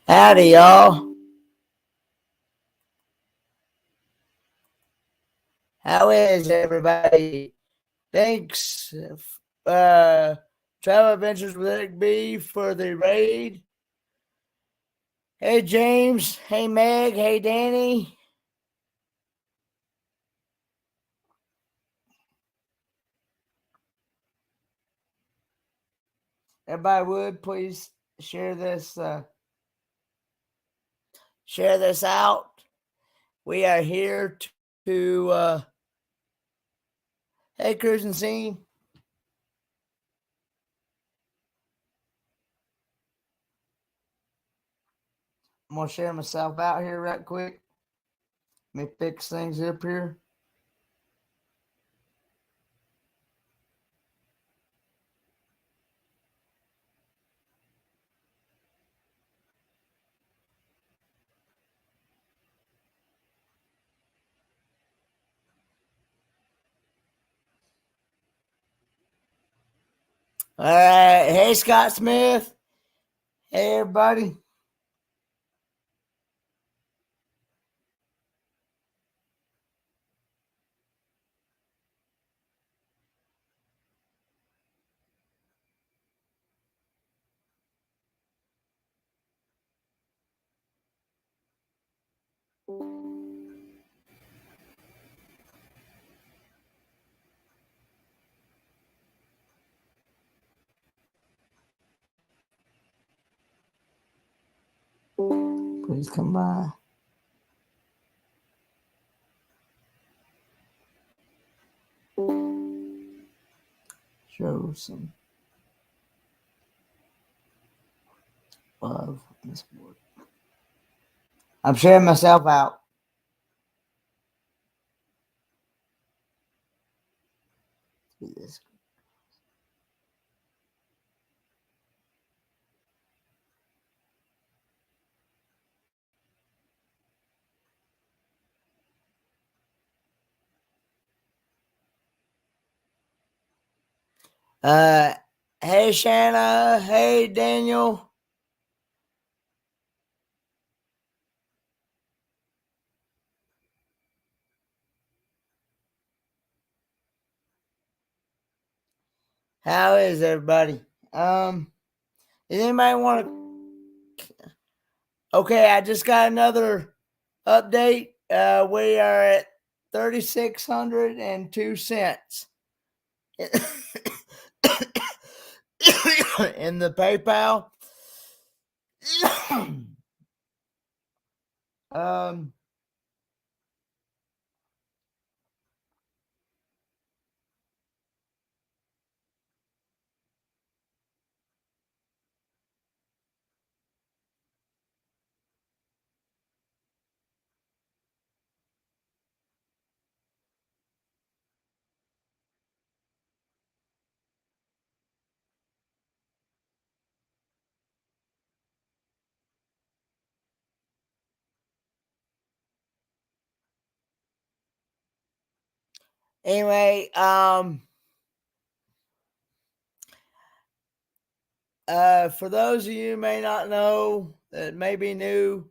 Howdy, y'all. How is everybody? Thanks, Travel Adventures with Eric B for the raid. Hey, James. Hey, Meg. Hey, Danny. Everybody would please share this out. We are here to hey, cruising scene. I'm gonna share myself out here right quick. Let me fix things up here. All right. Hey, Scott Smith. Hey, everybody. Please come by. Show some love in this board. I'm sharing myself out. Do this. Uh, hey Shanna. Hey Daniel. How is everybody? Does anybody want to? Okay, I just got another update. We are at 3,602 cents in the PayPal. um, anyway, for those of you who may not know that may be new,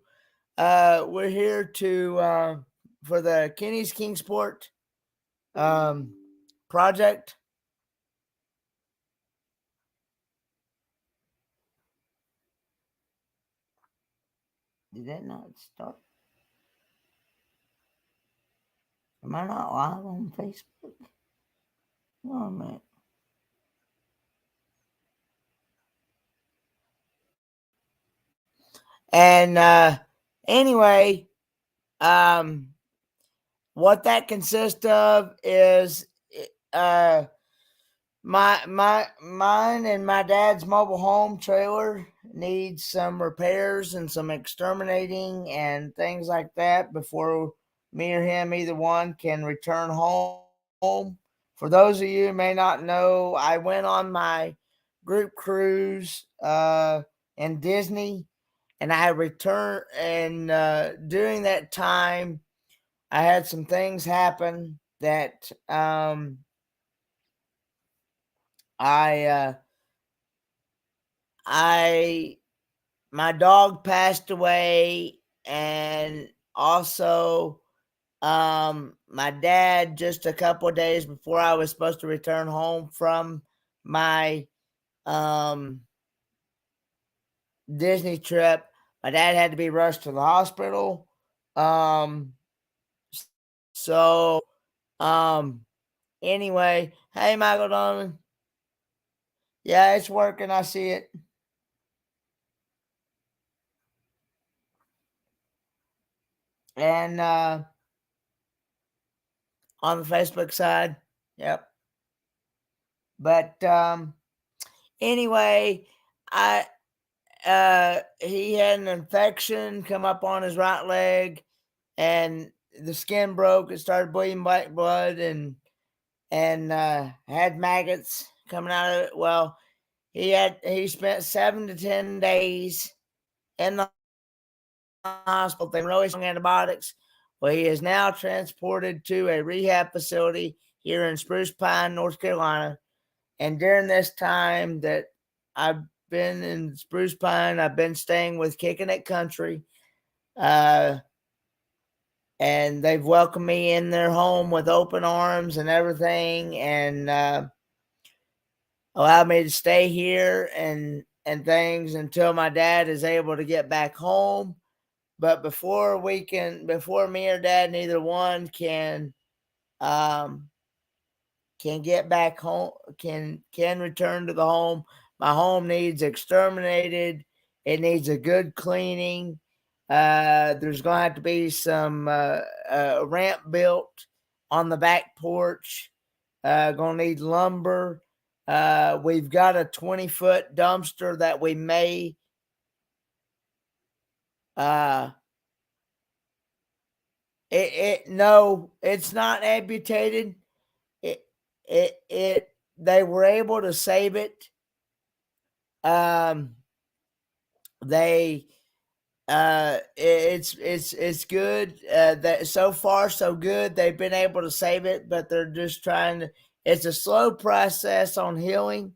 we're here to for the Kenny's Kingsport project. Did that not start? Am I not live on Facebook? Oh man. And anyway, um, what that consists of is uh, mine and my dad's mobile home trailer needs some repairs and some exterminating and things like that before me or him, either one, can return home. For those of you who may not know, I went on my group cruise in Disney, and I returned. And during that time, I had some things happen that I my dog passed away, and also my dad, just a couple of days before I was supposed to return home from my Disney trip, my dad had to be rushed to the hospital. Um, so, anyway, hey, Michael Donovan. Yeah, it's working. I see it. And on the Facebook side, yep. But anyway, I he had an infection come up on his right leg, and the skin broke. It started bleeding black blood, and had maggots coming out of it. Well, he spent 7 to 10 days in the hospital. They really strong antibiotics. Well, he is now transported to a rehab facility here in Spruce Pine, North Carolina. And during this time that I've been in Spruce Pine, I've been staying with Kicking It Country. Uh, and they've welcomed me in their home with open arms and everything, and allowed me to stay here and things until my dad is able to get back home. But before me or dad, neither one um, can get back home, can return to the home. My home needs exterminated. It needs a good cleaning. There's going to have to be some ramp built on the back porch. Going to need lumber. We've got a 20-foot dumpster that we may uh, no, it's not amputated. It it they were able to save it. Um, they it's good. That so far so good. They've been able to save it, but they're just trying to. It's a slow process on healing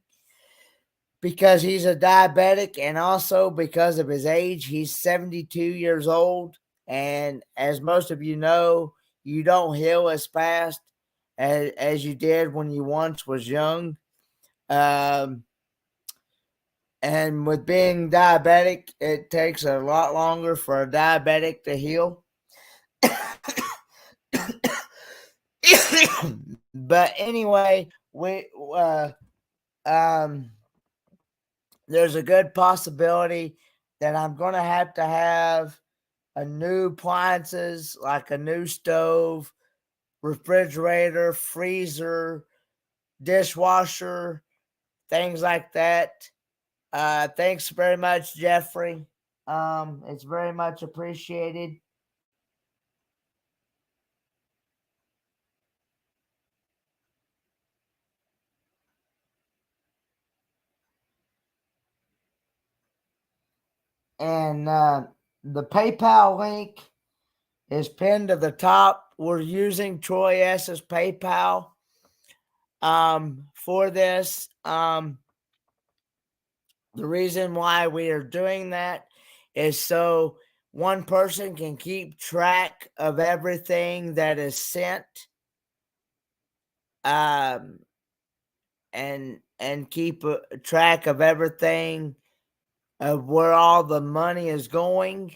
because he's a diabetic, and also because of his age. He's 72 years old, and as most of you know, you don't heal as fast as you did when you once was young. Um, and with being diabetic, it takes a lot longer for a diabetic to heal. But anyway, we um, there's a good possibility that I'm going to have a new appliances, like a new stove, refrigerator, freezer, dishwasher, things like that. Thanks very much, Jeffrey. It's very much appreciated. And the PayPal link is pinned to the top. We're using Troy S's PayPal for this. The reason why we are doing that is so one person can keep track of everything that is sent, um, and keep a track of everything of where all the money is going,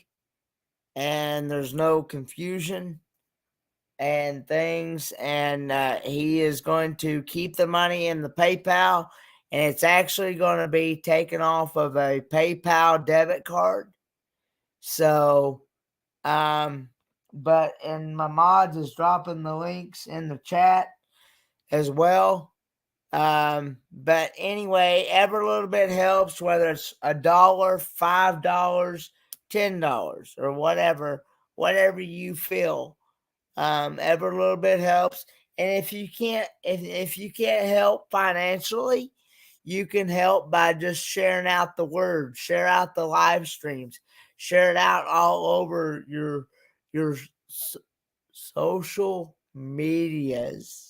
and there's no confusion and things. And he is going to keep the money in the PayPal, and it's actually going to be taken off of a PayPal debit card. So, but and my mods is dropping the links in the chat as well. But anyway, every little bit helps, whether it's $1, $5, $10, or whatever you feel. Every little bit helps. And if you can't help financially, you can help by just sharing out the word, share out the live streams, share it out all over your social medias.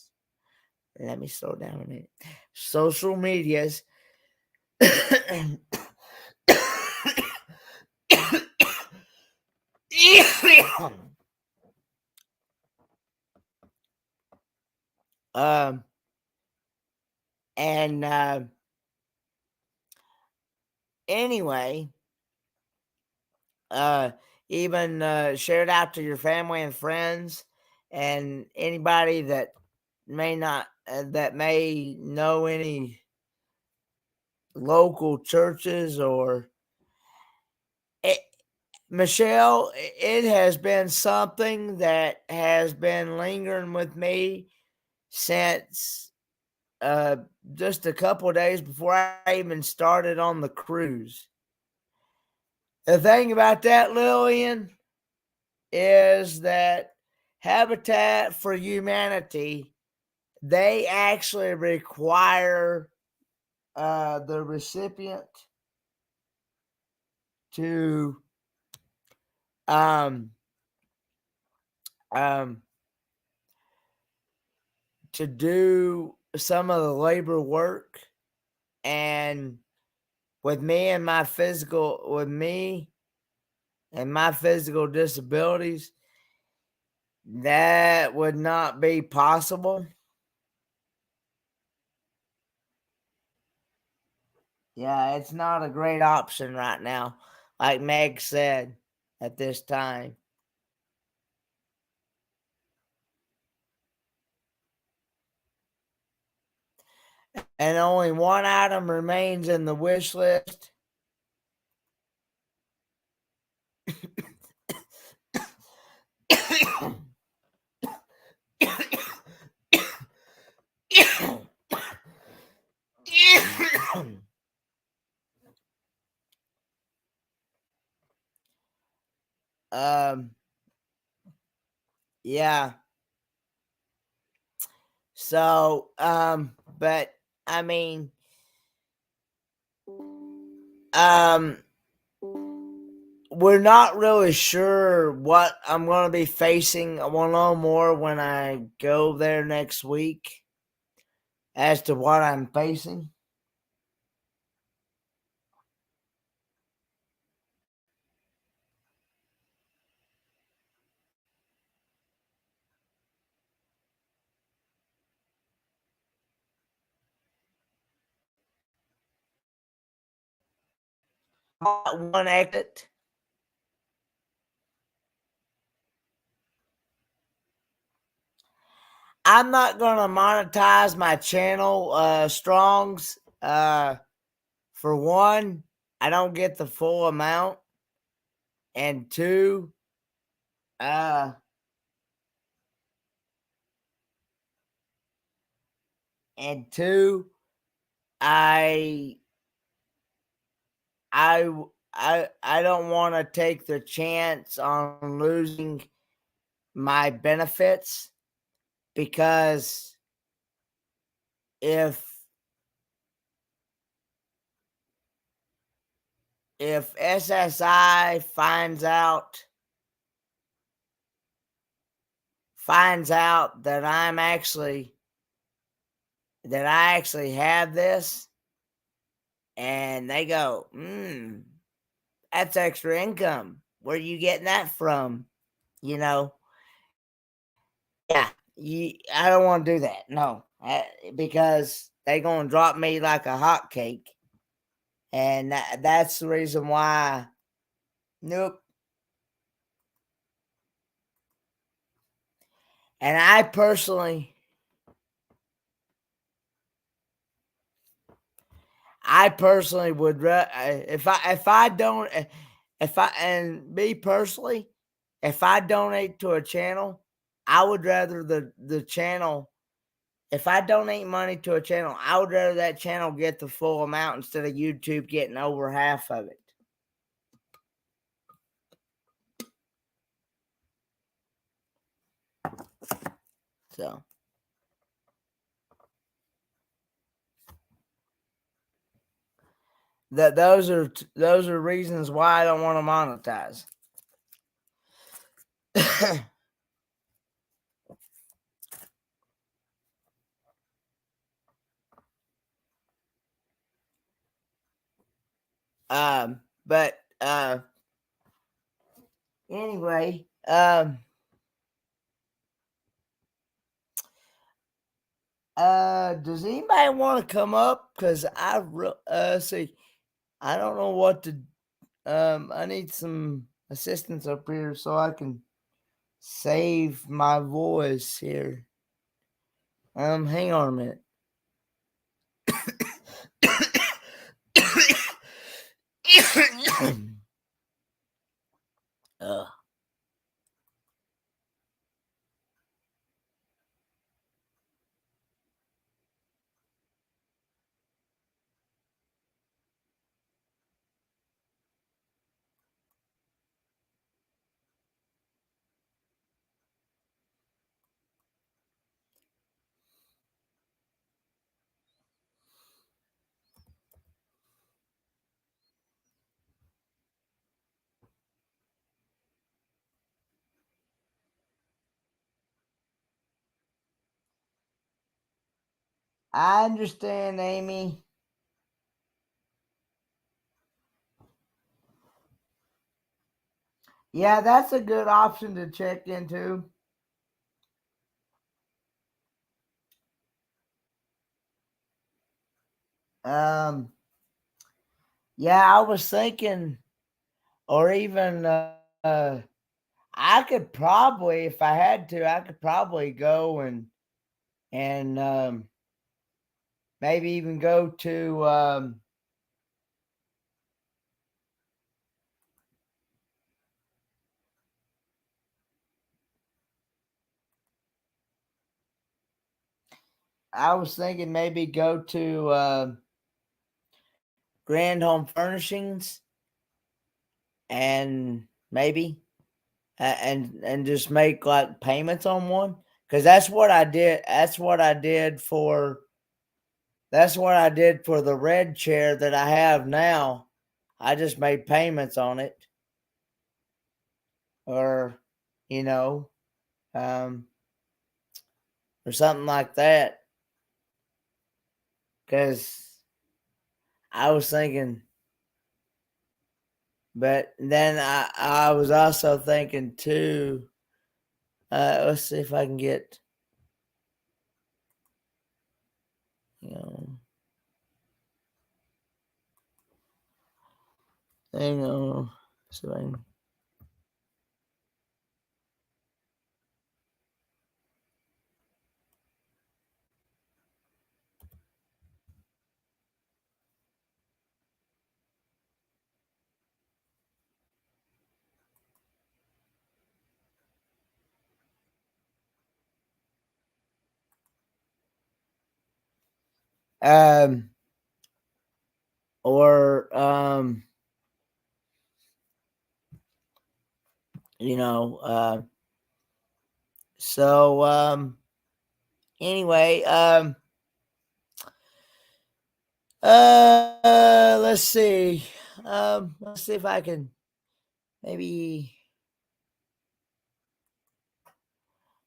Let me slow down a minute. Social medias. um, and anyway, uh, even share it out to your family and friends and anybody that may know any local churches or it, Michelle, it has been something that has been lingering with me since uh, just a couple of days before I even started on the cruise. The thing about that, Lillian, is that Habitat for Humanity, they actually require the recipient to um, um, to do some of the labor work. And with me and my physical disabilities, that would not be possible. Yeah, it's not a great option right now, like Meg said, at this time. And only one item remains in the wish list. um, yeah. So, but I mean, um, we're not really sure what I'm going to be facing. I want to know more when I go there next week as to what I'm facing. One exit. I'm not going to monetize my channel, Strongs. For one, I don't get the full amount. And two, uh, and two, I, I, I don't want to take the chance on losing my benefits because if SSI finds out that I actually have this, and they go, that's extra income. Where are you getting that from? You know, yeah, I don't want to do that. No, because they gonna drop me like a hot cake, and that's the reason why. Nope. And I personally would if I don't if I and me personally, if I donate to a channel, I would rather the channel. If I donate money to a channel, I would rather that channel get the full amount instead of YouTube getting over half of it. So those are reasons why I don't want to monetize. But Anyway, does anybody want to come up? Cause see, I don't know what to. I need some assistance up here so I can save my voice here. Hang on a minute. uh, I understand, Amy. Yeah, that's a good option to check into. Um, yeah, I was thinking, or even I could probably, if I had to, I could probably go and maybe even go to I was thinking maybe go to Grand Home Furnishings and maybe and just make like payments on one, because that's what I did. That's what I did for the red chair that I have now. I just made payments on it, or you know, um, or something like that. Because I was thinking, but then I was also thinking too. Let's see if I can get, you know, hang on. So I can, um, or you know, so anyway, let's see. Let's see if I can maybe.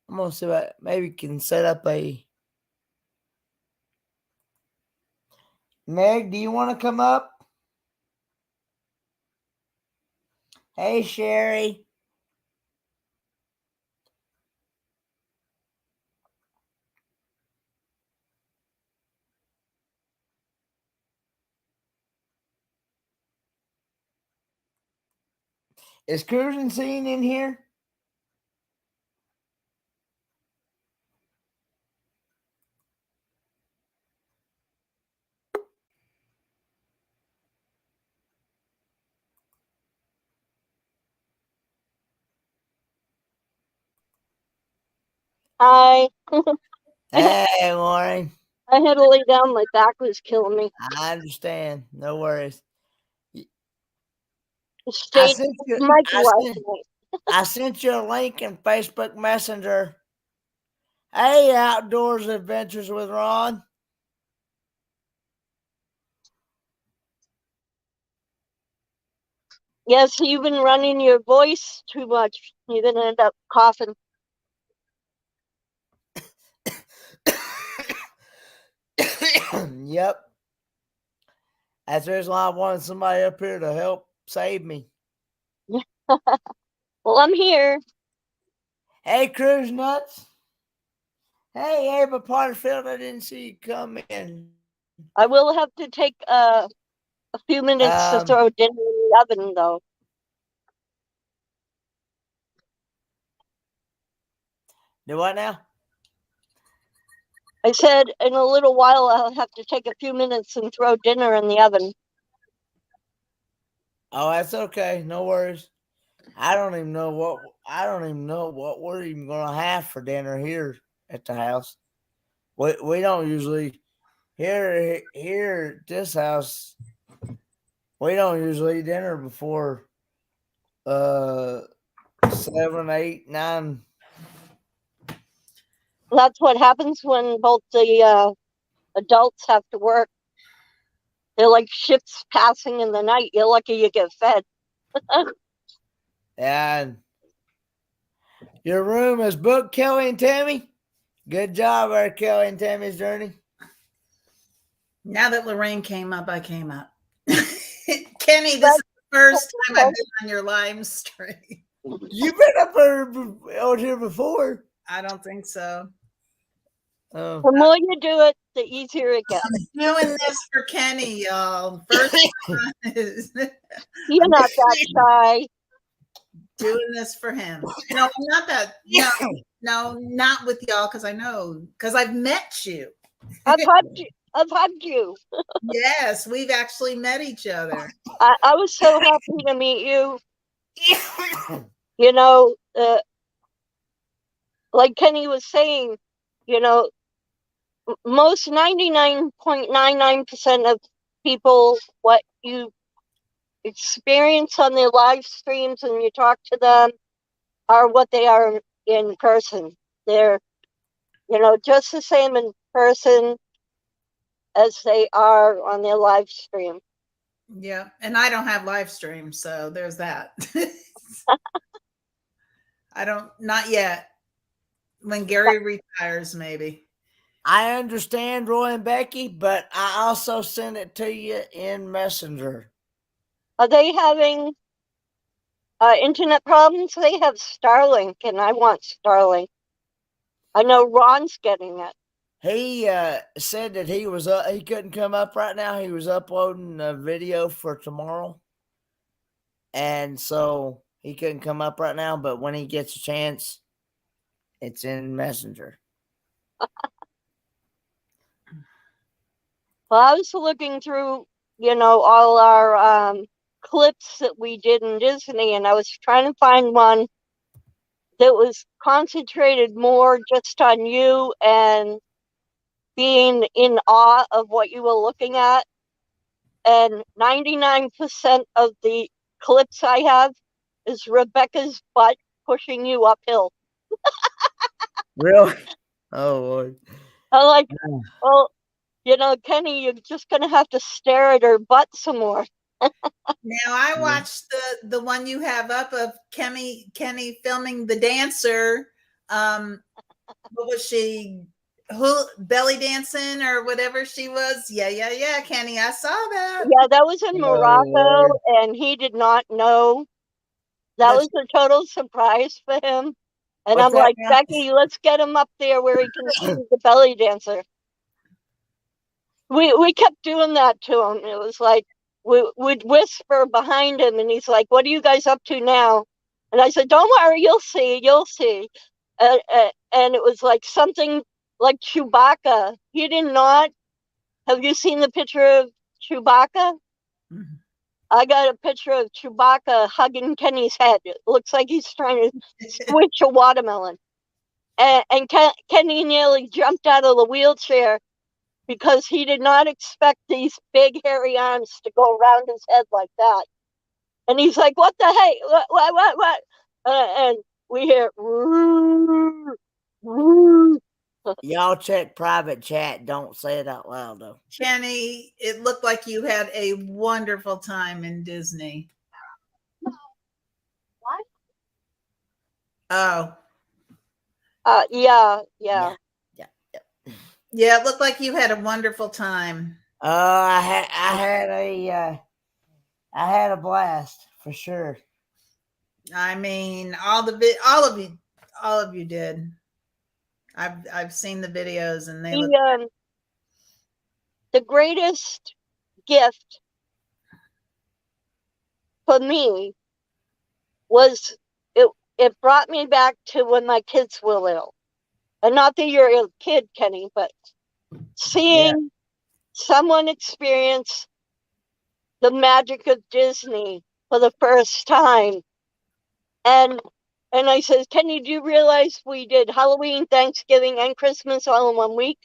I'm gonna see if I maybe can set up a. Meg, do you want to come up? Hey, Sherry. Is Cruising Scene in here? I Hey, Lauren. I had to lay down. My back was killing me. I understand. No worries. I Stayed sent you. Mike I last sent. night. I sent you a link in Facebook Messenger. Hey, Outdoors Adventures with Ron. Yes, you've been running your voice too much. You're gonna end up coughing. Yep. That's the reason why I wanted somebody up here to help save me. Well, I'm here. Hey, Cruise Nuts. Hey, Ava Potterfield, I didn't see you come in. I will have to take a few minutes to throw dinner in the oven, though. Do what now? I said in a little while I'll have to take a few minutes and throw dinner in the oven. Oh, that's okay. No worries. I don't even know what we're even gonna have for dinner here at the house. We don't usually here at this house. We don't usually eat dinner before 7, 8, 9. That's what happens when both the adults have to work. They're like ships passing in the night. You're lucky you get fed. And your room is booked, Kelly and Tammy. Good job, our Kelly and Tammy's journey. Now that Lorraine came up, I came up. Kenny, this is the first time I've been on your live stream. You've been out here before. I don't think so. The more you do it, the easier it gets. I'm doing this for Kenny, y'all. First time. You're not that shy. Doing this for him. No, I'm not that. No, not with y'all, because I know, because I've met you. I've hugged you. Yes, we've actually met each other. I was so happy to meet you. You know, like Kenny was saying, you know, most 99.99% of people, what you experience on their live streams and you talk to them are what they are in person. They're, you know, just the same in person as they are on their live stream. Yeah, and I don't have live streams, so there's that. I don't, not yet. When Gary retires, maybe. I understand, Roy and Becky, but I also sent it to you in Messenger. Are they having internet problems? They have Starlink, and I want Starlink. I know Ron's getting it. He said that he couldn't come up right now. He was uploading a video for tomorrow, and so he couldn't come up right now. But when he gets a chance, it's in Messenger. Well, I was looking through, you know, all our clips that we did in Disney, and I was trying to find one that was concentrated more just on you and being in awe of what you were looking at. And 99% of the clips I have is Rebecca's butt pushing you uphill. Really? Oh, Lord. I'm like, well, you know, Kenny, you're just going to have to stare at her butt some more. Now I watched the one you have up of Kenny filming the dancer. What was she? Belly dancing or whatever she was? Yeah, Kenny, I saw that. Yeah, that was in Morocco, and he did not know. That was a total surprise for him. And I'm like, Becky, let's get him up there where he can see the belly dancer. We kept doing that to him. It was like we'd whisper behind him, and he's like, "What are you guys up to now?" And I said, "Don't worry, you'll see, you'll see." And it was like something like Chewbacca. He did not. Have you seen the picture of Chewbacca? Mm-hmm. I got a picture of Chewbacca hugging Kenny's head. It looks like he's trying to switch a watermelon. And Kenny nearly jumped out of the wheelchair because he did not expect these big hairy arms to go around his head like that. And he's like, "What the hey? What?" And we hear, "Woo, woo." Y'all check private chat. Don't say it out loud, though. Kenny, it looked like you had a wonderful time in Disney. What? Oh. Yeah. Yeah, it looked like you had a wonderful time. I had a blast for sure. I mean, all of you did. I've seen the videos and they look. The greatest gift for me was it brought me back to when my kids were little. And not that you're a kid, Kenny, but seeing someone experience the magic of Disney for the first time. And I said, Kenny, do you realize we did Halloween, Thanksgiving, and Christmas all in 1 week?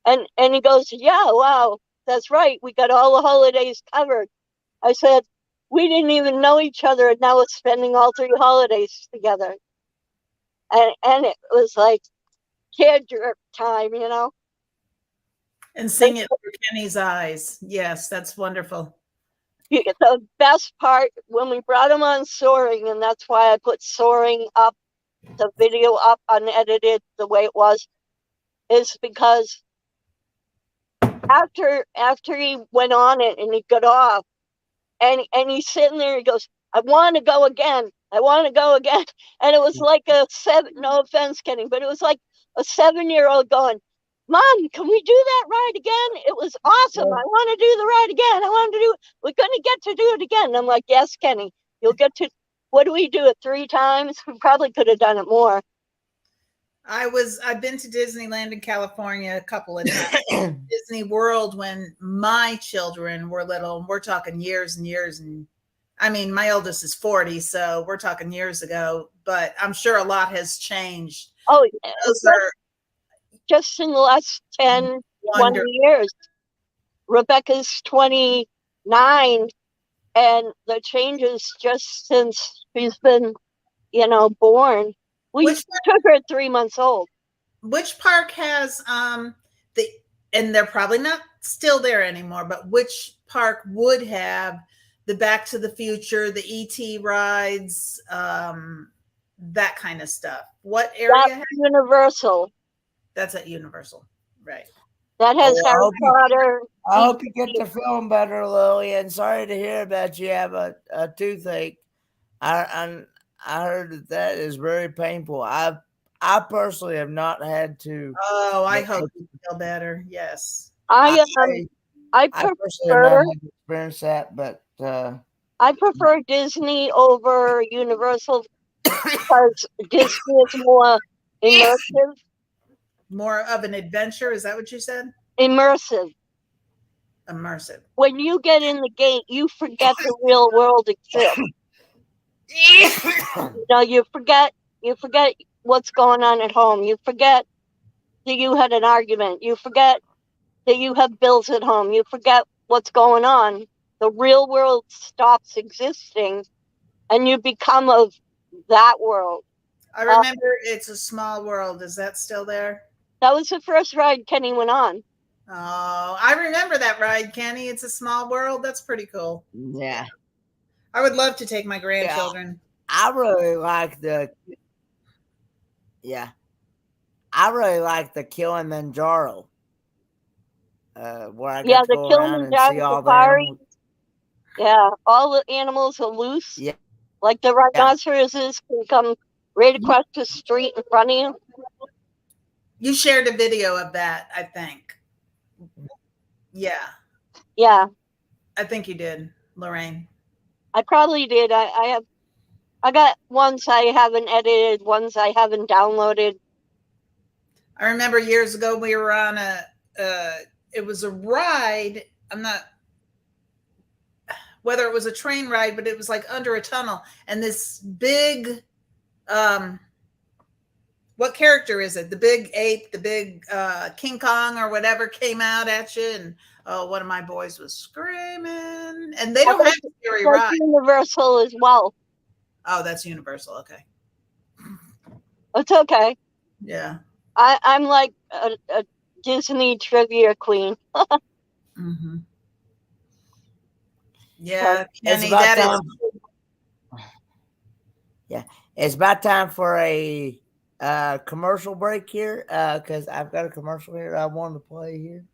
And he goes, yeah, wow, that's right. We got all the holidays covered. I said, we didn't even know each other, and now we're spending all 3 holidays together. And it was like tearjerk time, you know. And seeing it through Kenny's eyes. Yes, that's wonderful. The best part when we brought him on Soaring, and that's why I put Soaring up, the video up unedited the way it was, is because after he went on it and he got off, and he's sitting there, he goes, I want to go again. I want to go again. And it was like no offense, Kenny, but it was like a 7-year-old going, Mom, can we do that ride again? It was awesome. I want to do the ride again. I want to do it. We're going to get to do it again. And I'm like, yes, Kenny, you'll get to. What do we do it 3 times? We probably could have done it more. I've been to Disneyland in California a couple of times. Disney World when my children were little. We're talking years and years. And I mean, my oldest is 40, so we're talking years ago, but I'm sure a lot has changed. Oh, those are just in the last 10, 20 years. Rebecca's 29, and the changes just since she's been, born. We took her at 3 months old. Which park has and they're probably not still there anymore, but which park would have the Back to the Future, the ET rides, that kind of stuff? What area? That's Universal. That's at Universal, right? That has Harry Potter. I hope you get to film better, Lillian. Sorry to hear about you have a toothache. I heard that is very painful. I personally have not had to. Oh, I hope you feel better. Yes. I personally have not had to experience that, but I prefer Disney over Universal because Disney is more immersive. More of an adventure, is that what you said? Immersive. When you get in the gate, you forget the real world exists. You forget what's going on at home. You forget that you had an argument. You forget that you have bills at home. You forget what's going on. The real world stops existing, and you become of that world. I remember It's a Small World. Is that still there? That was the first ride Kenny went on. Oh, I remember that ride, Kenny. It's a Small World. That's pretty cool. Yeah. I would love to take my grandchildren. I really like the Kilimanjaro. Where I got to go around and see all the animals. Yeah, all the animals are loose. Yeah. Like the rhinoceroses can come right across the street in front of you. You shared a video of that, I think. Yeah. Yeah. I think you did, Lorraine. I probably did. I got ones I haven't edited, ones I haven't downloaded. I remember years ago we were on it was a ride. I'm not whether it was a train ride, but it was like under a tunnel, and this big what character is it? The big ape, the big King Kong or whatever came out at you, and one of my boys was screaming. And they don't have a scary ride. Universal as well. Oh, that's Universal. Okay. It's okay. Yeah. I'm like a Disney trivia queen. Mm-hmm. Yeah, Kenny, it's about time for a commercial break here because I've got a commercial here I want to play here.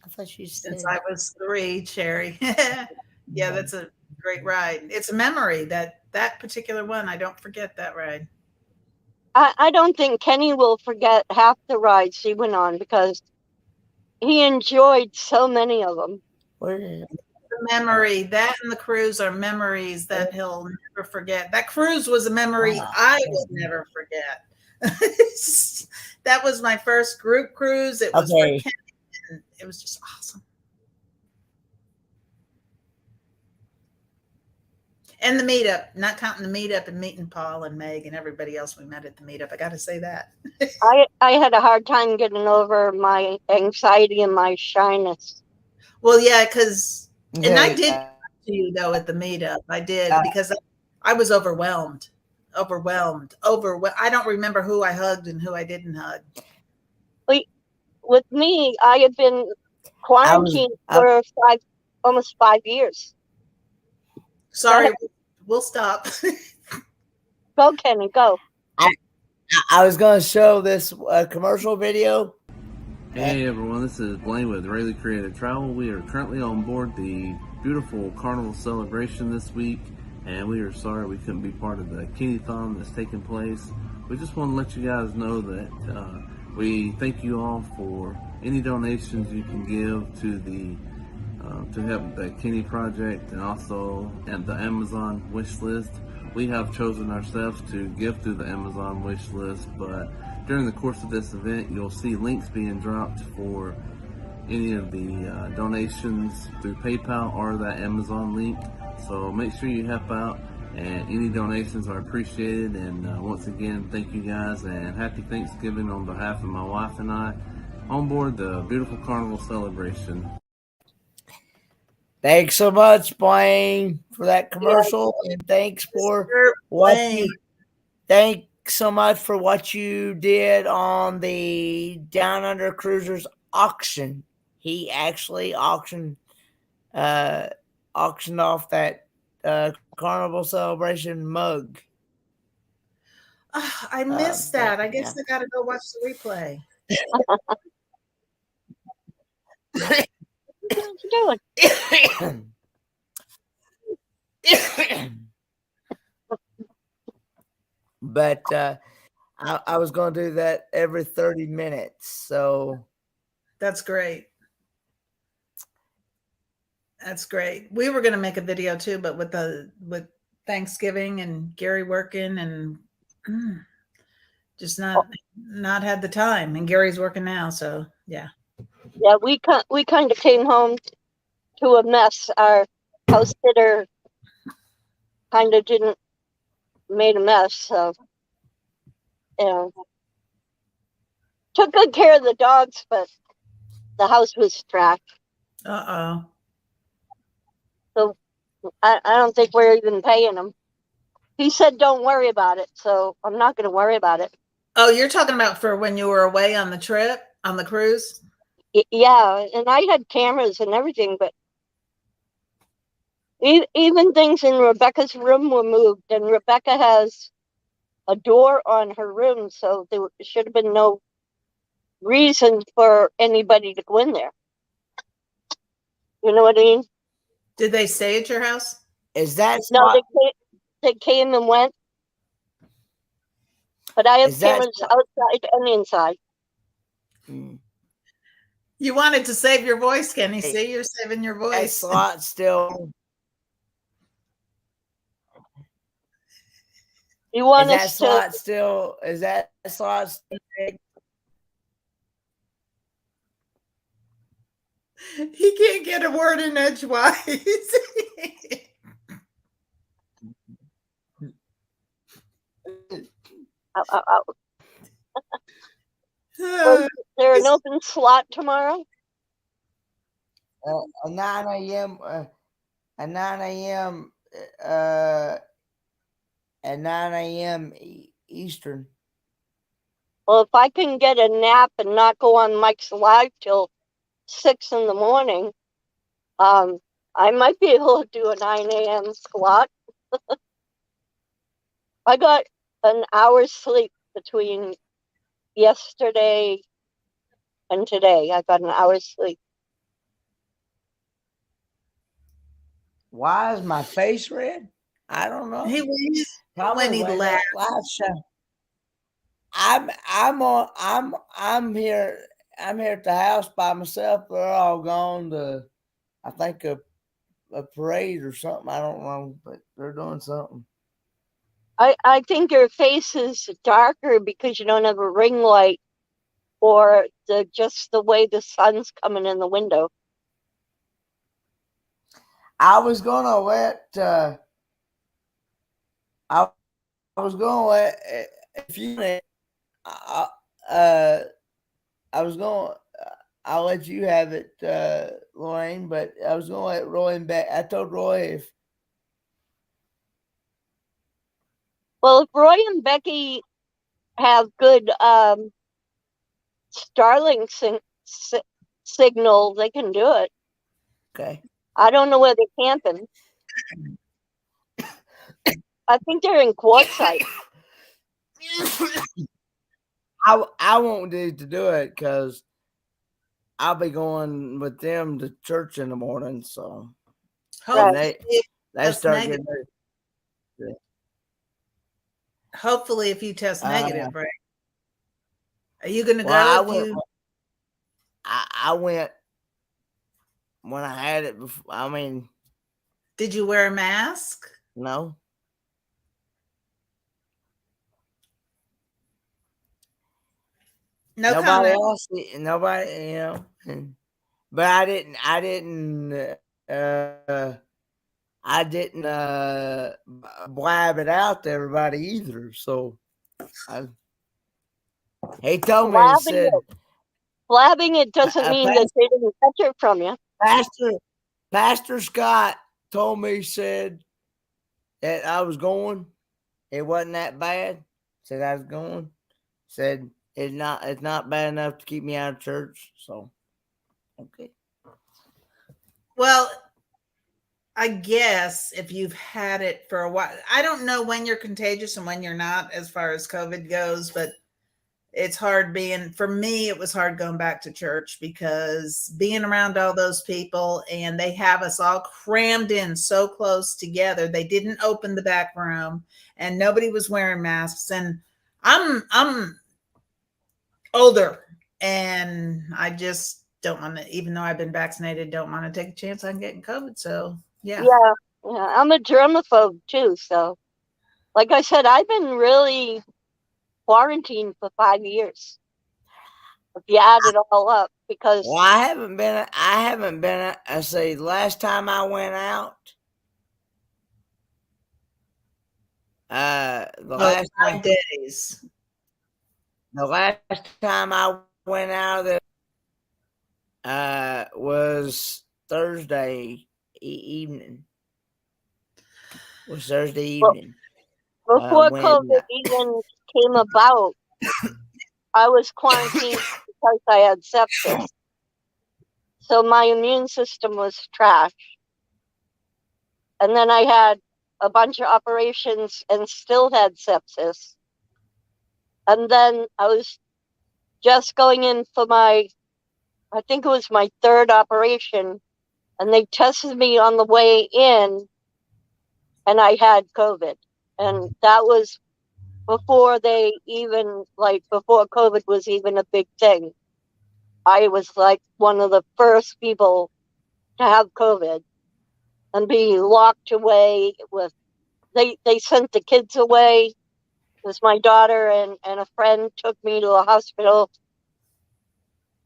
I thought you Since said I was 3, Cherry. Yeah, that's a great ride. It's a memory, that particular one. I don't forget that ride. I don't think Kenny will forget half the rides he went on because he enjoyed so many of them. where did The memory, that and the cruise are memories that he'll never forget. That cruise was a memory I will never forget. That was my first group cruise. It was for okay. Kenny, and it was just awesome. And the meetup, not counting the meetup and meeting Paul and Meg and everybody else we met at the meetup. I got to say that. I had a hard time getting over my anxiety and my shyness. Well, yeah, because, and I Okay. did to you though at the meetup. I did because I was overwhelmed. I don't remember who I hugged and who I didn't hug. With me, I had been I was quarantined for almost 5 years. Sorry, we'll stop. Go, Kenny, go. I was gonna show this commercial video. Hey everyone, this is Blaine with Rayleigh Creative Travel. We are currently on board the beautiful Carnival celebration this week, and we are sorry we couldn't be part of the Kenny-thon that's taking place. We just want to let you guys know that we thank you all for any donations you can give to the to help the Kenny project and also at the Amazon wish list. We have chosen ourselves to give through the Amazon wish list, but during the course of this event, you'll see links being dropped for any of the donations through PayPal or that Amazon link. So make sure you help out, and any donations are appreciated. And once again, thank you guys, and happy Thanksgiving on behalf of my wife and I on board the beautiful Carnival celebration. Thanks so much, Blaine, for that commercial, and thanks for what you. Thanks so much for what you did on the Down Under Cruisers auction. He actually auctioned off that Carnival Celebration mug. I missed that. I guess Yeah. I got to go watch the replay. What are you doing? But I was going to do that every 30 minutes. So that's great. That's great. We were going to make a video too, but with Thanksgiving and Gary working and just not had the time. And Gary's working now, so yeah. Yeah, we kind of came home to a mess. Our house sitter kind of made a mess, so took good care of the dogs, but the house was trashed. So I don't think we're even paying him. He said, "Don't worry about it," so I'm not going to worry about it. Oh, you're talking about for when you were away on the trip, on the cruise? Yeah, and I had cameras and everything, but even things in Rebecca's room were moved, and Rebecca has a door on her room, so there should have been no reason for anybody to go in there. You know what I mean? Did they stay at your house? Is that no? They came and went, but I have cameras outside and inside. You wanted to save your voice, Kenny. See, you're saving your voice. That slot still. You want is that slot still? Is that slot still? He can't get a word in edgewise. Is there an open slot tomorrow? At 9 a.m. At 9 a.m. At 9 a.m. Eastern. Well, if I can get a nap and not go on Mike's Live till 6 in the morning, I might be able to do a 9 a.m. slot. I got an hour's sleep between yesterday and today. I got an hour's sleep. Why is my face red? I don't know. Probably when he when laughed. that last show. I'm here. I'm here at the house by myself. They're all gone to, I think, a parade or something. I don't know, but they're doing something. I think your face is darker because you don't have a ring light, or just the way the sun's coming in the window. I was gonna let. I was gonna let if you. I was going. I'll let you have it, Lorraine. But I was going to let Roy and Beck. I told Roy if. Well, if Roy and Becky have good Starlink signal, they can do it. Okay. I don't know where they're camping. I think they're in Quartzsite. I won't need to do it because I'll be going with them to church in the morning. So Hopefully, they start getting there. Hopefully, if you test negative, right? Are you going to go? I went when I had it before. I mean, did you wear a mask? No. Nobody else. Nobody, you know. But I didn't blab it out to everybody either. So he told me, he said, blabbing it doesn't mean that they didn't catch it from you. Pastor Scott told me, said that I was going. It wasn't that bad. Said I was going. Said it's not bad enough to keep me out of church. So okay. Well, I guess if you've had it for a while, I don't know when you're contagious and when you're not as far as COVID goes, but it's hard for me, it was hard going back to church because being around all those people, and they have us all crammed in so close together. They didn't open the back room and nobody was wearing masks. And I'm older and I just don't want to, even though I've been vaccinated, don't want to take a chance on getting COVID. So yeah. I'm a germaphobe too. So like I said, I've been really quarantined for 5 years. If you add it all up, because I haven't been. I say last time I went out. The last 5 days. The last time I went out of was Thursday evening. Was Thursday evening. Before COVID even came about, I was quarantined because I had sepsis. So my immune system was trash. And then I had a bunch of operations and still had sepsis. And then I was just going in for I think it was my 3rd operation, and they tested me on the way in, and I had COVID. And that was before before COVID was even a big thing. I was like one of the first people to have COVID and be locked away they sent the kids away. It was my daughter and a friend took me to a hospital,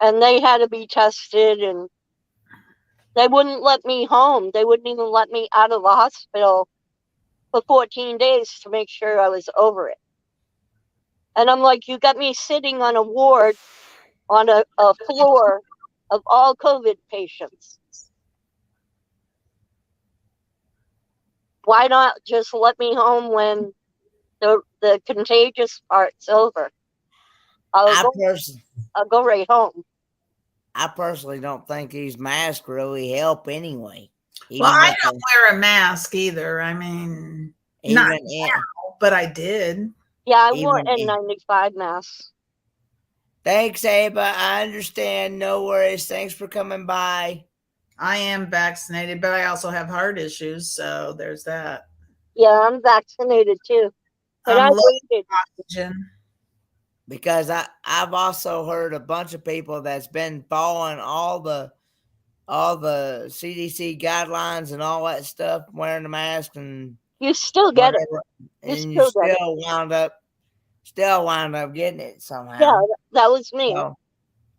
and they had to be tested, and they wouldn't let me home. They wouldn't even let me out of the hospital for 14 days to make sure I was over it. And I'm like, you got me sitting on a ward on a floor of all COVID patients. Why not just let me home when the contagious part's over? I'll go right home. I personally don't think these masks really help anyway. Well, I don't wear a mask either. I mean, not now, but I did. Yeah, I wore N95 masks. Thanks, Ava. I understand. No worries. Thanks for coming by. I am vaccinated, but I also have heart issues, so there's that. Yeah, I'm vaccinated too, but I'm I low waited. oxygen. Because I've also heard a bunch of people that's been following all the CDC guidelines and all that stuff, wearing the mask and You still get it. whatever, You and you still get it. still wound up getting it Yeah, somehow. that was me. So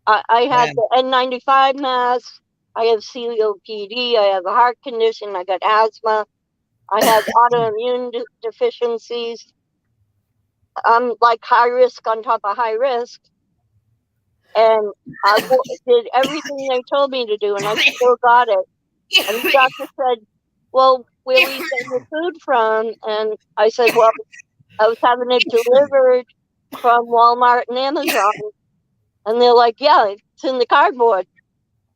I yeah, had the N95 mask. I have COPD. I have a heart condition. I got asthma. I have autoimmune deficiencies. I'm like high risk on top of high risk. And did everything they told me to do, and I still got it. And the doctor said, well, where were you getting your food from? And I said, well, I was having it delivered from Walmart and Amazon. And they're like, yeah, it's in the cardboard.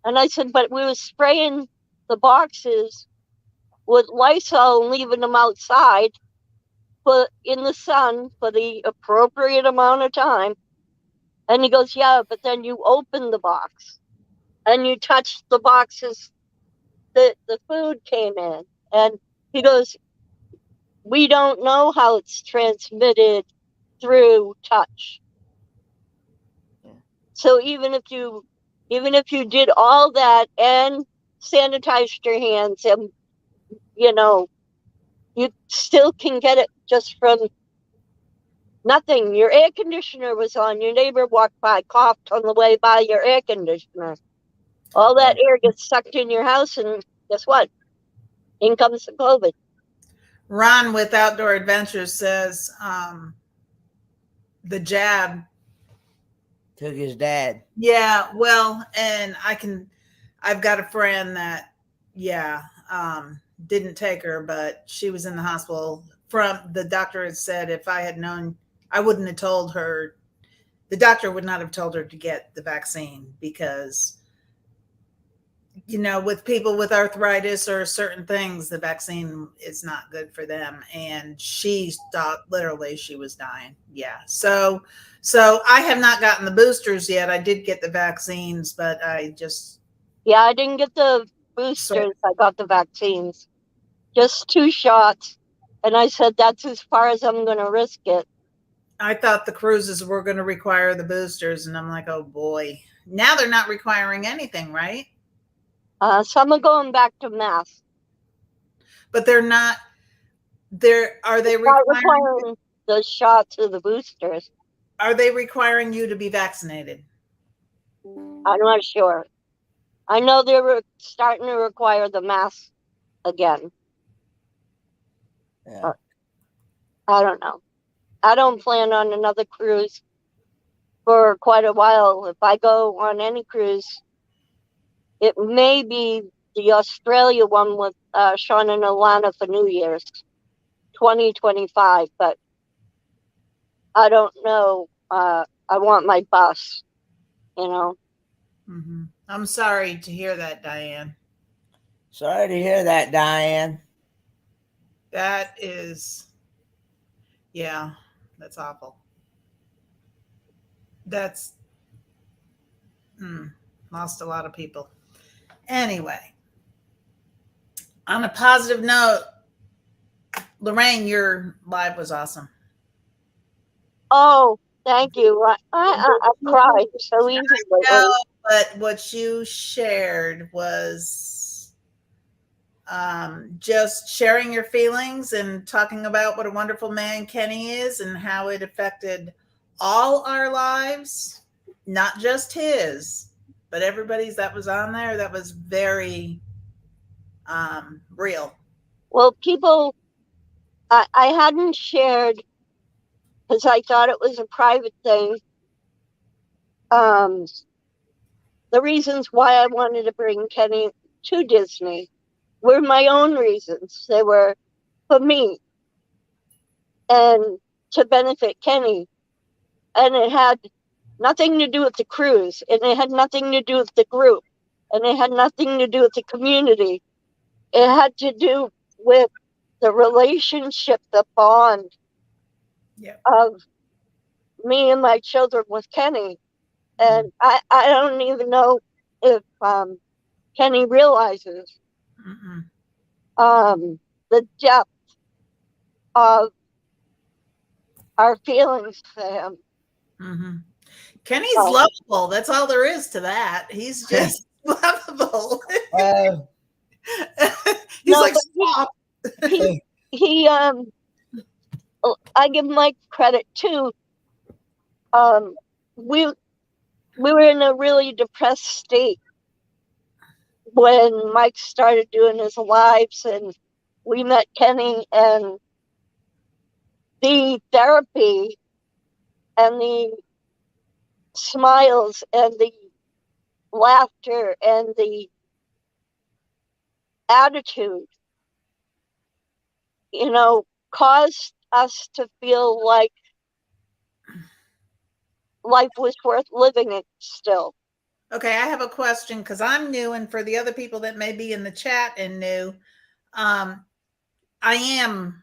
And I said, but we were spraying the boxes with Lysol and leaving them outside in the sun for the appropriate amount of time. And he goes, yeah, but then you open the box and you touch the boxes that the food came in. And he goes, we don't know how it's transmitted through touch. So even if you did all that and sanitized your hands, and you still can get it just from nothing. Your air conditioner was on. Your neighbor walked by, coughed on the way by your air conditioner. All that air gets sucked in your house, and guess what? In comes the COVID. Ron with Outdoor Adventures says the jab. took his dad. Yeah, well, and I've got a friend that, didn't take her, but she was in the hospital. From the doctor had said if I had known, I wouldn't have told her. The doctor would not have told her to get the vaccine because, with people with arthritis or certain things, the vaccine is not good for them. And she thought literally she was dying. Yeah. So I have not gotten the boosters yet. I did get the vaccines, but I just. Yeah, I didn't get the boosters. I got the vaccines. Just 2 shots. And I said, that's as far as I'm going to risk it. I thought the cruises were going to require the boosters, and I'm like, oh boy. Now they're not requiring anything, right? Some are going back to masks. But they're not. Are they requiring the shots or the boosters? Are they requiring you to be vaccinated? I'm not sure. I know they were starting to require the mask again. Yeah. I don't know. I don't plan on another cruise for quite a while. If I go on any cruise, it may be the Australia one with Sean and Alana for New Year's 2025, but I don't know. I want my bus, Mm-hmm. I'm sorry to hear that, Diane. Sorry to hear that, Diane. That is, yeah, that's awful. That's lost a lot of people. Anyway, on a positive note, Lorraine, your live was awesome. Oh, thank you. I cried so easily. No, but what you shared was just sharing your feelings and talking about what a wonderful man Kenny is and how it affected all our lives, not just his, but everybody's that was on there. That was very real. Well, people, I hadn't shared because I thought it was a private thing. The reasons why I wanted to bring Kenny to Disney were my own reasons. They were for me and to benefit Kenny. And it had nothing to do with the cruise, and it had nothing to do with the group, and it had nothing to do with the community. It had to do with the relationship, the bond of me and my children with Kenny. And I don't even know if Kenny realizes Mm-mm. the depth of our feelings for him. Mm-hmm. Kenny's Uh, lovable. That's all there is to that. He's just lovable. Uh, He's no, like, but stop. he I give Mike credit too. We we were in a really depressed state when Mike started doing his lives, and we met Kenny, and the therapy and the smiles and the laughter and the attitude, caused us to feel like life was worth living it still. Okay, I have a question because I'm new, and for the other people that may be in the chat and new, I am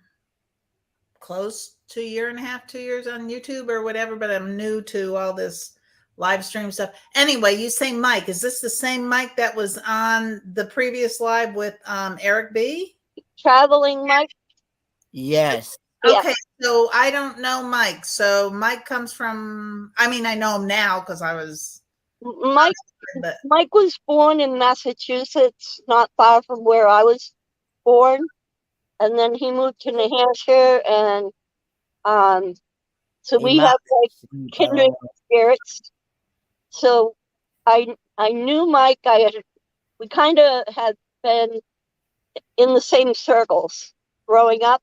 close to a year and a half, 2 years on YouTube or whatever, but I'm new to all this live stream stuff. Anyway, you say Mike. Is this the same Mike that was on the previous live with Eric B? Traveling Mike? yes. Yeah. Okay, so I don't know Mike. So Mike comes from, I mean, I know him now because I was, Mike but Mike was born in Massachusetts, not far from where I was born, and then he moved to New Hampshire, and so He we might have like sleep, I kindred don't know. spirits. So I knew Mike. We kind of had been in the same circles growing up,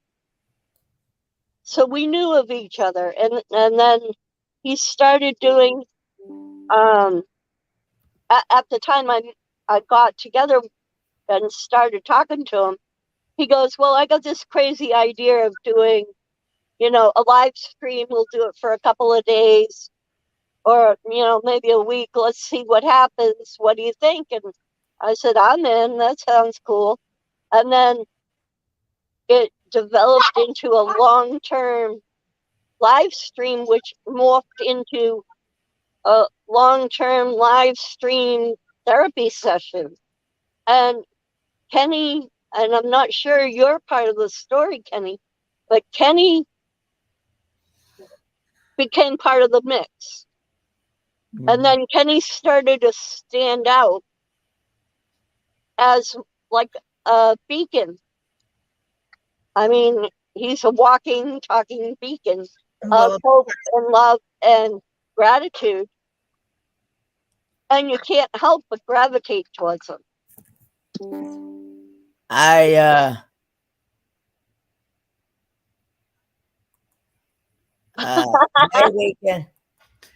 so we knew of each other, and then he started doing at the time I got together and started talking to him. He goes, well, I got this crazy idea of doing, a live stream. We'll do it for a couple of days or, maybe a week. Let's see what happens. What do you think? And I said, I'm in. That sounds cool. And then it developed into a long-term live stream, which morphed into a long-term live stream therapy session. And Kenny, and I'm not sure you're part of the story, Kenny, but Kenny became part of the mix. And then Kenny started to stand out as like a beacon. I mean, he's a walking, talking beacon of well, hope and love and gratitude. And you can't help but gravitate towards him. I hey weekend.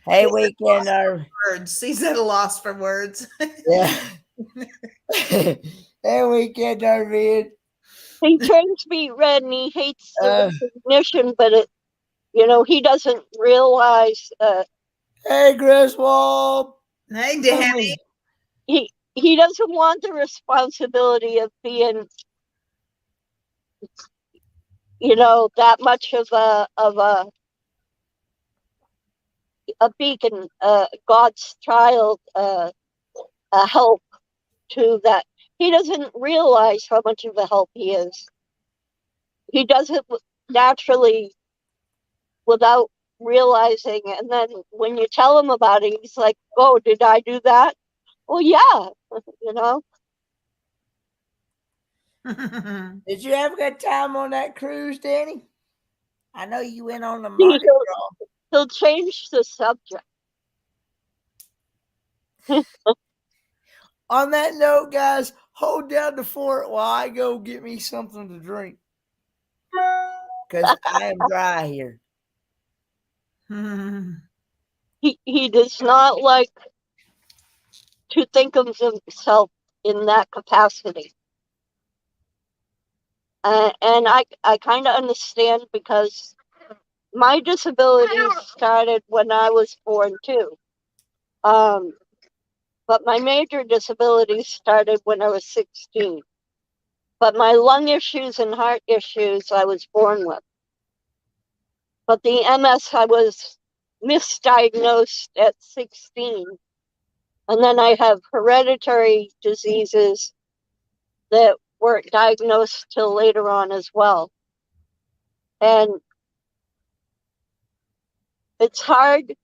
Hey weekend words. He's at a loss for words. yeah. Hey weekend Arvin. He turns me red and he hates the recognition, but he doesn't realize Hey Griswold. Hey, Danny. He doesn't want the responsibility of being that much of a beacon, God's child, a help to that. He doesn't realize how much of a help he is. He does it naturally without realizing, and then when you tell him about it, he's like, oh, did I do that? Well, yeah. Did you have a good time on that cruise, Danny? I know you went on the Mardi Gras. He'll change the subject. On that note, guys, hold down the fort while I go get me something to drink. Because I am dry here. He does not like to think of himself in that capacity. And I kind of understand, because my disability started when I was born too. But my major disability started when I was 16. But my lung issues and heart issues I was born with. But the MS, I was misdiagnosed at 16 And then I have hereditary diseases that weren't diagnosed till later on as well. And it's hard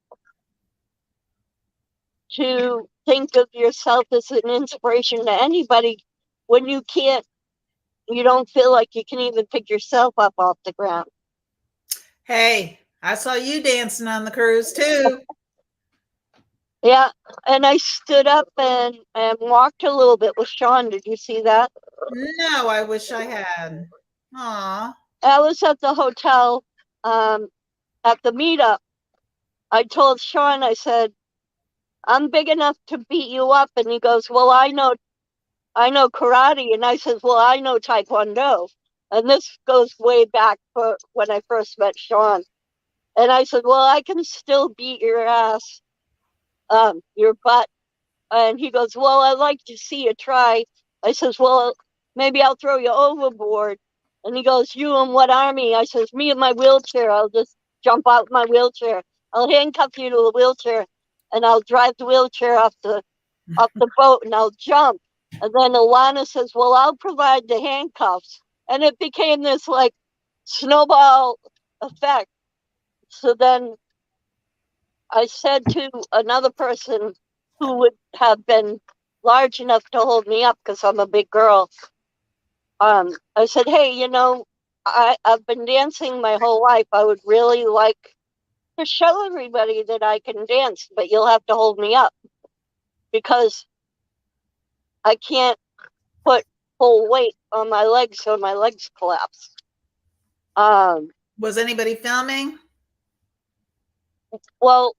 to think of yourself as an inspiration to anybody when you don't feel like you can even pick yourself up off the ground. Hey, I saw you dancing on the cruise too. Yeah, and I stood up and walked a little bit with Sean. Did you see that? No, I wish I had. Aw. I was at the hotel at the meetup. I told Sean, I said, I'm big enough to beat you up. And he goes, well, I know karate. And I said, well, I know Taekwondo. And this goes way back for when I first met Sean. And I said, well, I can still beat your ass, your butt. And he goes, well, I'd like to see you try. I says, well, maybe I'll throw you overboard. And he goes, you in what army? I says, me in my wheelchair. I'll just jump out my wheelchair. I'll handcuff you to a wheelchair and I'll drive the wheelchair off the boat and I'll jump. And then Alana says, well, I'll provide the handcuffs. And it became this like snowball effect. So then I said to another person who would have been large enough to hold me up because I'm a big girl. I said, hey, I've been dancing my whole life. I would really like to show everybody that I can dance, but you'll have to hold me up because I can't put full weight on my legs so my legs collapse. Was anybody filming? Well,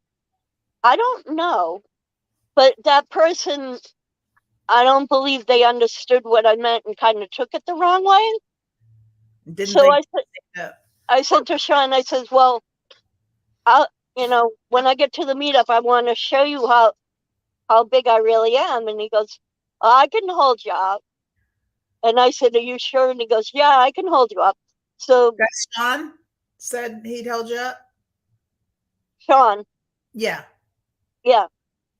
I don't know, but that person, I don't believe they understood what I meant and kind of took it the wrong way. Didn't So they? I said to Sean, I says, well, when I get to the meetup, I want to show you how big I really am. And he goes, I can hold you up. And I said, are you sure? And he goes, yeah, I can hold you up. So That's Sean said he'd held you up? Sean. Yeah. Yeah.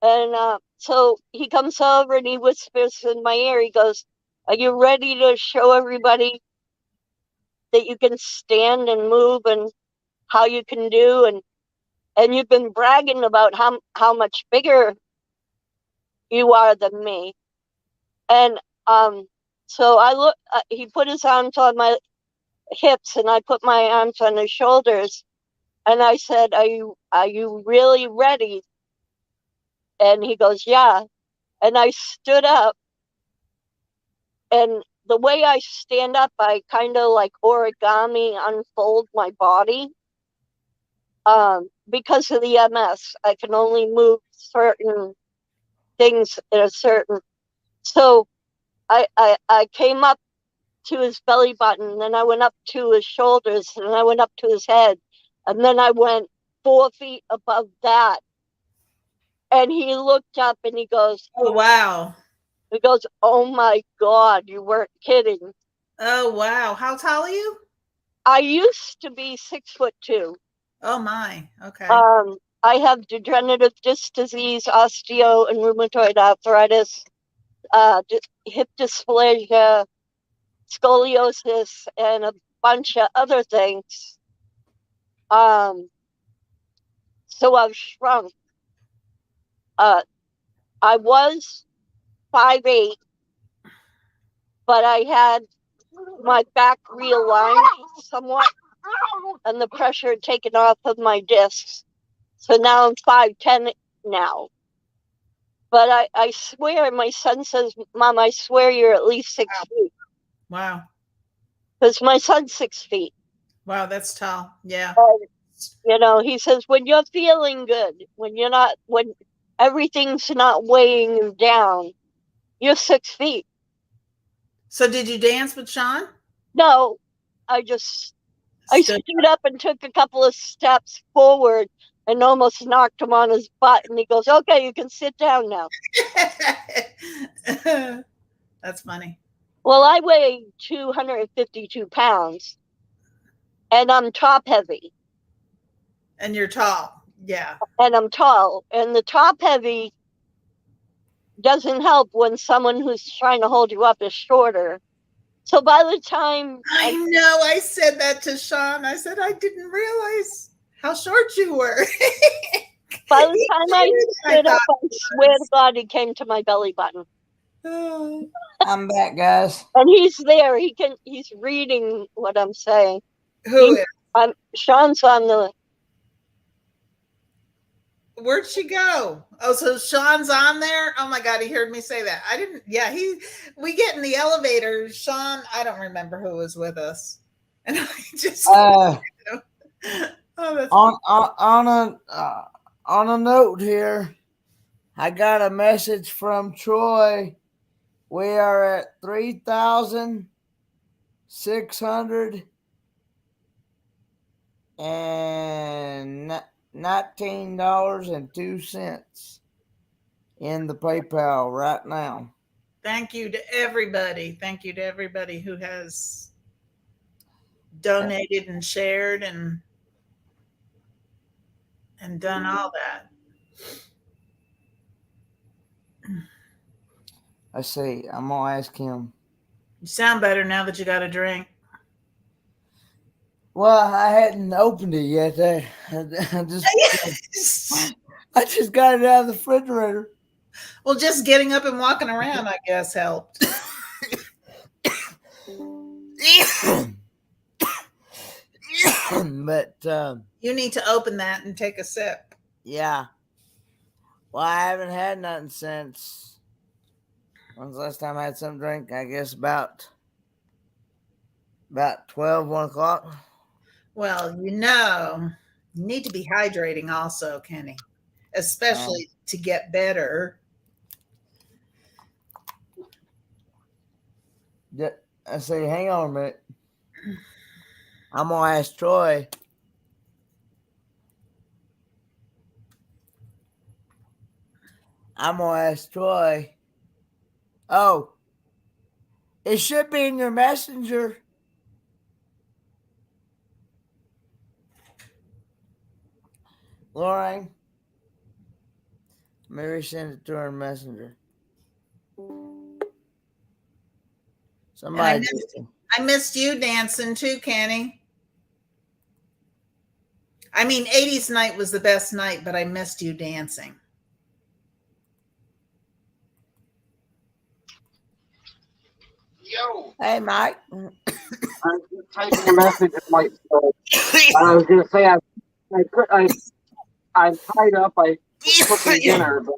And so he comes over and he whispers in my ear, he goes, are you ready to show everybody that you can stand and move and how you can do? And you've been bragging about how much bigger you are than me. And so he put his arms on my hips and I put my arms on his shoulders. And I said, are you really ready? And he goes, yeah. And I stood up. And the way I stand up, I kind of like origami unfold my body. Because of the MS, I can only move certain things in a certain. So I came up to his belly button, then I went up to his shoulders, and then I went up to his head, and then I went 4 feet above that. And he looked up and he goes, oh, wow. He goes, oh my God, you weren't kidding. Oh, wow. How tall are you? I used to be 6'2". Oh my. Okay. I have degenerative disc disease, osteo and rheumatoid arthritis, hip dysplasia, scoliosis, and a bunch of other things. So I've shrunk. I was 5'8", but I had my back realigned somewhat and the pressure taken off of my discs. So now I'm 5'10" now. But I swear, my son says, Mom, I swear you're at least 6 feet. Wow. Because my son's 6 feet. Wow, that's tall. Yeah. He says, when you're feeling good, when everything's not weighing you down, you're 6 feet. So did you dance with Sean? No, I stood up and took a couple of steps forward and almost knocked him on his butt. And he goes, okay, you can sit down now. That's funny. Well, I weigh 252 pounds and I'm top heavy. And you're tall. Yeah. And I'm tall. And the top heavy doesn't help when someone who's trying to hold you up is shorter. So by the time I know, I said that to Sean. I said I didn't realize how short you were. by the time I stood up, I swear to God, he came to my belly button. Oh. I'm back, guys. And he's there. He's reading what I'm saying. Who is? Sean's on the. Where'd she go? Oh, so Sean's on there? Oh my God, he heard me say that. I didn't, yeah, we get in the elevator. Sean, I don't remember who was with us. And I just oh, that's on a note here, I got a message from Troy. We are at $3,619.02 in the PayPal right now. Thank you to everybody. Thank you to everybody who has donated and shared and done all that. Let's see. I'm gonna ask him. You sound better now that you got a drink. Well, I hadn't opened it yet. I just got it out of the refrigerator. Well, just getting up and walking around, I guess, helped. But you need to open that and take a sip. Yeah. Well, I haven't had nothing since. When's the last time I had some drink? I guess about 12, 1 o'clock. Well, you need to be hydrating also, Kenny, especially to get better. I say, hang on a minute. I'm going to ask Troy. Oh, it should be in your messenger. Lorraine, maybe send it to her messenger. Somebody. I missed you dancing too, Kenny. I mean, 80s night was the best night, but I missed you dancing. Yo. Hey, Mike. I'm just typing a message at my phone. I was going to say I'm tied up. I was cooking dinner, but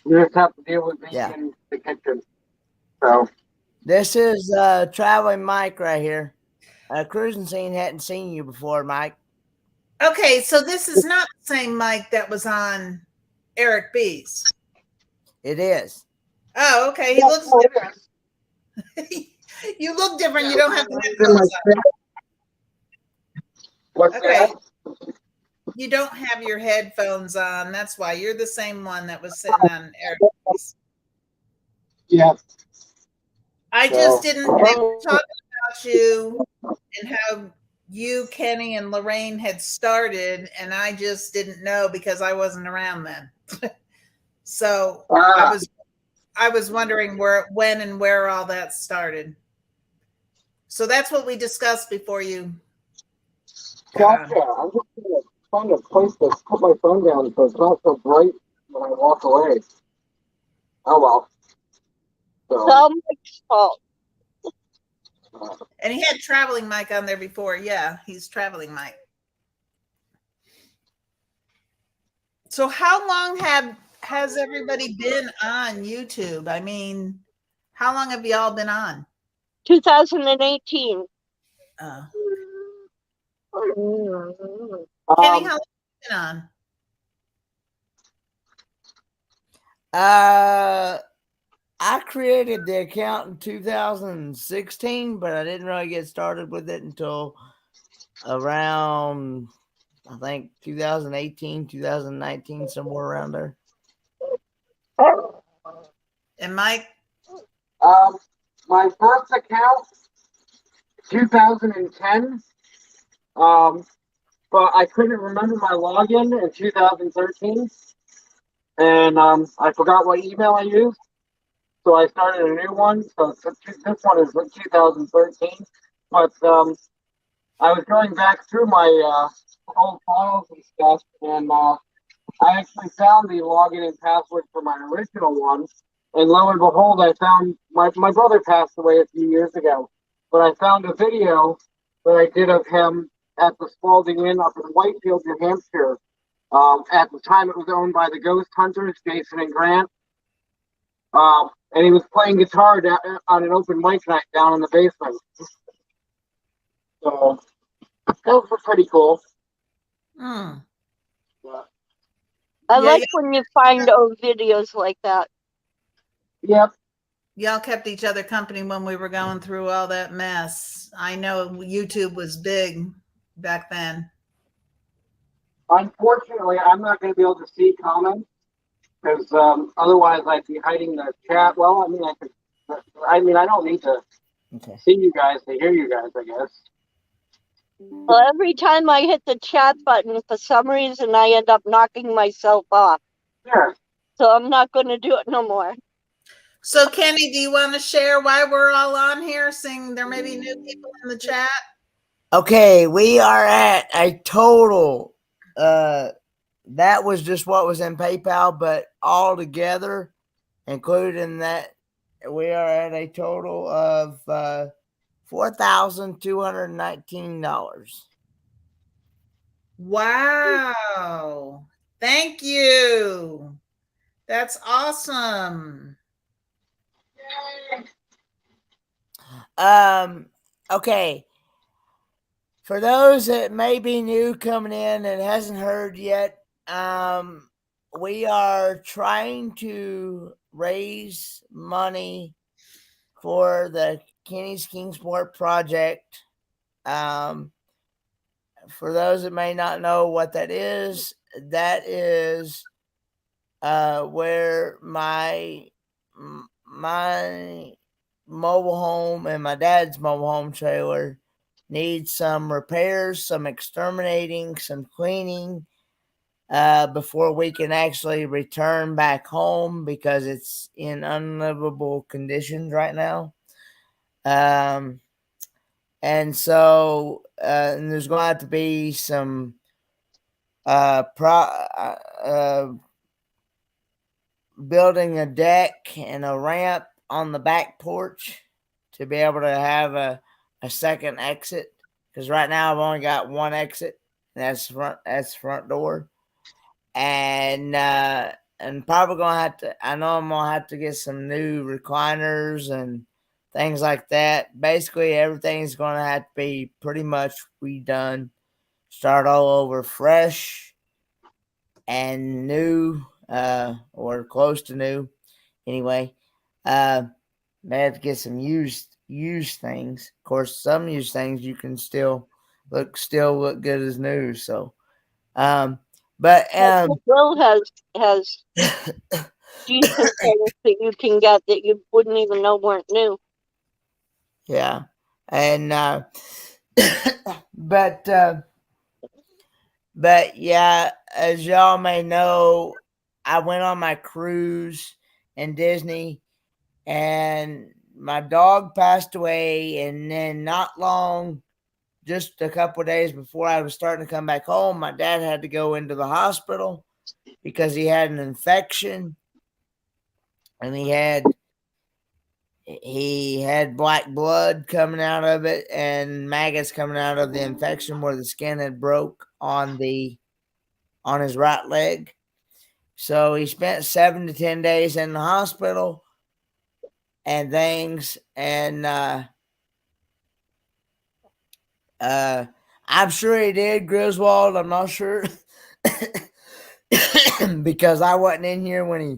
you just have to deal with me in the kitchen. So this is traveling Mike right here. Cruising Scene hadn't seen you before, Mike. Okay, so this is not the same Mike that was on Eric B's. It is. Oh, okay. He looks different. You look different. You don't have the headphones on. What's that? You don't have your headphones on. That's why you're the same one that was sitting on Eric B's. Yeah. I just didn't. They were talking about you and how you, Kenny, and Lorraine had started, and I just didn't know because I wasn't around then. So I was wondering when and where all that started. So that's what we discussed before you. Gotcha. I'm just going to find a place to put my phone down so it's not so bright when I walk away. Oh well. So Mike's fault. And he had traveling Mike on there before. Yeah, he's traveling Mike. So how long has everybody been on YouTube? I mean, how long have y'all been on? 2018. Kenny, how long have you been on? I created the account in 2016, but I didn't really get started with it until around, I think, 2018, 2019, somewhere around there. And Mike? My first account, 2010. But I couldn't remember my login in 2013. and I forgot what email I used, so I started a new one. So this one is 2013, but I was going back through my old files and stuff, and I actually found the login and password for my original one. And lo and behold, I found my brother passed away a few years ago, but I found a video that I did of him at the Spalding Inn up in Whitefield, New Hampshire. At the time, it was owned by the Ghost Hunters, Jason and Grant. And he was playing guitar on an open mic night down in the basement. So those were pretty cool. Hmm. I Yeah, like when you find old videos like that. Yep. y'all kept each other company when we were going through all that mess. I know YouTube was big back then. Unfortunately, I'm not going to be able to see comments because otherwise I'd be hiding the chat. Well, I mean, I could. I mean, I don't need to see you guys to hear you guys, I guess. Well, every time I hit the chat button, for some reason, I end up knocking myself off. Sure. So I'm not going to do it no more. So, Kenny, do you want to share why we're all on here? Seeing there may be new people in the chat. Okay, we are at a total. That was just what was in PayPal, but all together, including that, we are at a total of $4,219. Wow. Thank you. That's awesome. Okay. For those that may be new coming in and hasn't heard yet, we are trying to raise money for the Kenny's Kingsport project. For those that may not know what that is where my mobile home and my dad's mobile home trailer needs some repairs, some exterminating, some cleaning before we can actually return back home because it's in unlivable conditions right now. And so and there's going to have to be some building a deck and a ramp on the back porch to be able to have a second exit, because right now I've only got one exit, and that's front door. And probably gonna have to, I know I'm gonna have to get some new recliners and things like that. Basically everything's gonna have to be pretty much redone, start all over fresh and new, or close to new anyway. May have to get some used things. Of course, some used things you can still look good as new. So, but Bill has decent things that you can get that you wouldn't even know weren't new. Yeah, and but yeah, as y'all may know, I went on my cruise in Disney, and my dog passed away, and then not long, just a couple of days before I was starting to come back home, my dad had to go into the hospital because he had an infection, and he had black blood coming out of it and maggots coming out of the infection where the skin had broke on his right leg. So he spent 7 to 10 days in the hospital and things, and I'm sure he did, Griswold. I'm not sure because I wasn't in here when he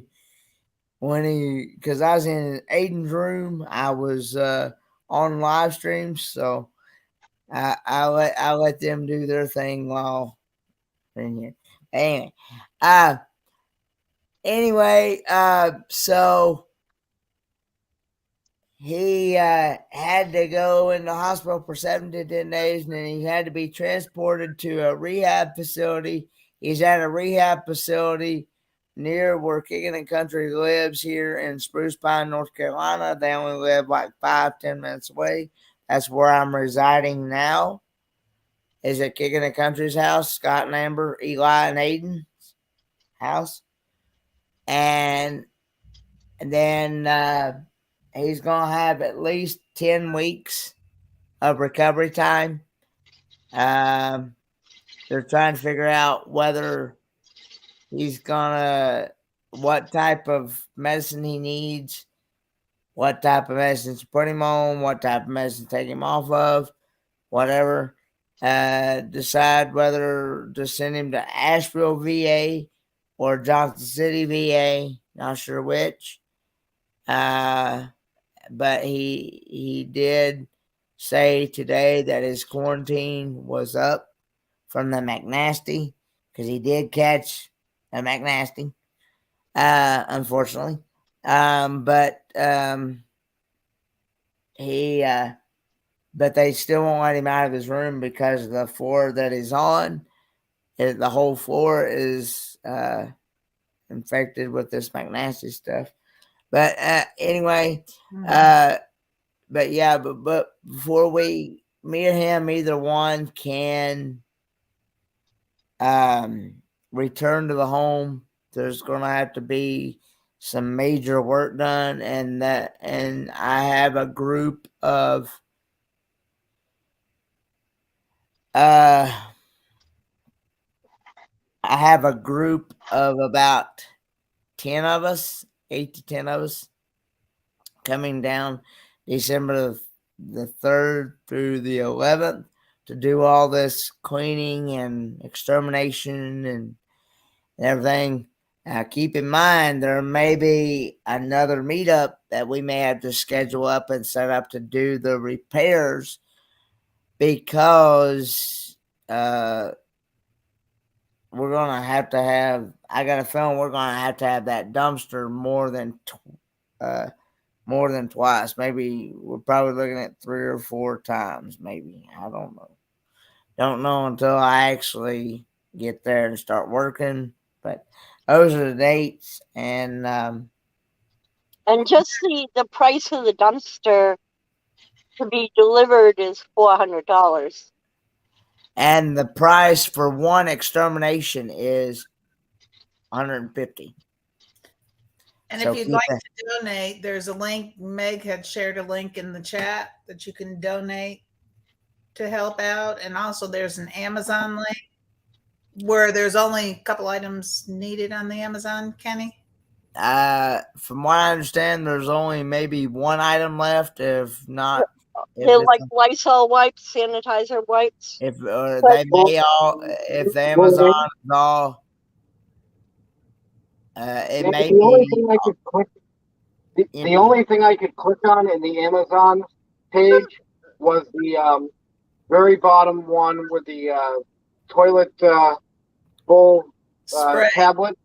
because I was in Aiden's room. I was on live streams, so I let them do their thing while in here. Anyway, so he had to go in the hospital for 7 to 10 days, and then he had to be transported to a rehab facility. He's at a rehab facility near where Kicking and Country lives here in Spruce Pine, North Carolina. They only live like 5-10 minutes away. That's where I'm residing now. Is at Kicking and Country's house, Scott and Amber, Eli and Aiden's house. And then he's going to have at least 10 weeks of recovery time. They're trying to figure out whether he's what type of medicine he needs, what type of medicine to put him on, what type of medicine to take him off of, whatever. Decide whether to send him to Asheville VA or Johnson City VA. Not sure which. But he did say today that his quarantine was up from the McNasty, because he did catch a McNasty, unfortunately. But they still won't let him out of his room because the floor that he's on, the whole floor is infected with this McNasty stuff. But anyway, but before me or him, either one can return to the home, there's going to have to be some major work done, and I have a group of about 10 of us, 8 to 10 of us, coming down December the 3rd through the 11th to do all this cleaning and extermination and everything. Now, keep in mind, there may be another meetup that we may have to schedule up and set up to do the repairs, because we're going to have, I got a feeling we're going to have that dumpster more than twice. Maybe we're probably looking at 3 or 4 times, maybe. I don't know. Don't know until I actually get there and start working. But those are the dates. And just the price of the dumpster to be delivered is $400. And the price for one extermination is $150. And if you'd like to donate, there's a link. Meg had shared a link in the chat that you can donate to help out. And also there's an Amazon link where there's only a couple items needed on the Amazon, Kenny. From what I understand, there's only maybe one item left, if not. They're like Lysol wipes, sanitizer wipes. If they may all, if the Amazon is all, it may the only be. Thing I could click, the only thing I could click on in the Amazon page was the very bottom one with the toilet bowl tablet.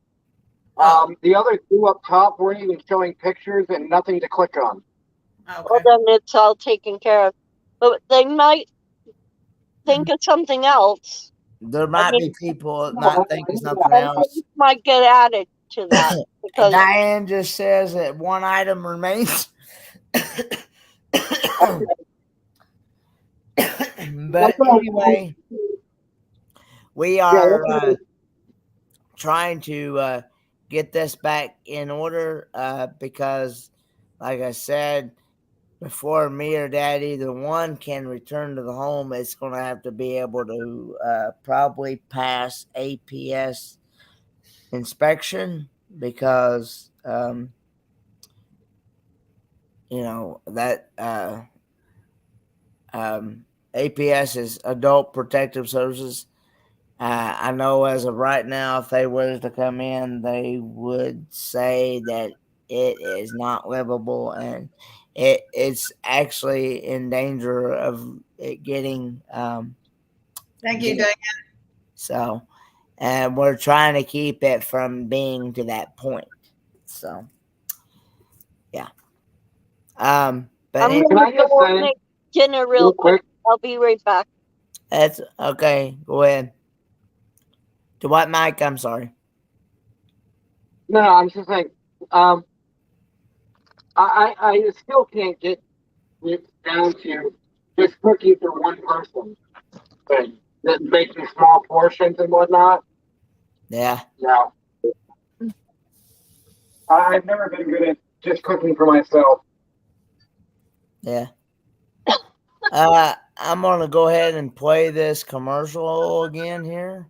The other two up top weren't even showing pictures and nothing to click on. Okay. Well, then it's all taken care of. But they might think of something else. There might be people that might think of something else. Might get added to that. Because Diane just says that one item remains. But anyway, we are trying to get this back in order, because, like I said, before me or Dad, either one can return to the home, it's going to have to be able to probably pass APS inspection, because that APS is Adult Protective Services. I know as of right now, if they were to come in, they would say that it is not livable, and it's actually in danger of it getting. Thank you, Diane. So, and we're trying to keep it from being to that point. So, yeah. But I'm going to go make dinner real quick. I'll be right back. That's okay. Go ahead. To what, Mike? I'm sorry. No, I'm just saying. Um, I still can't get it down to just cooking for one person, but that making small portions and whatnot. Yeah, No, I've never been good at just cooking for myself. yeah. I'm gonna go ahead and play this commercial again here.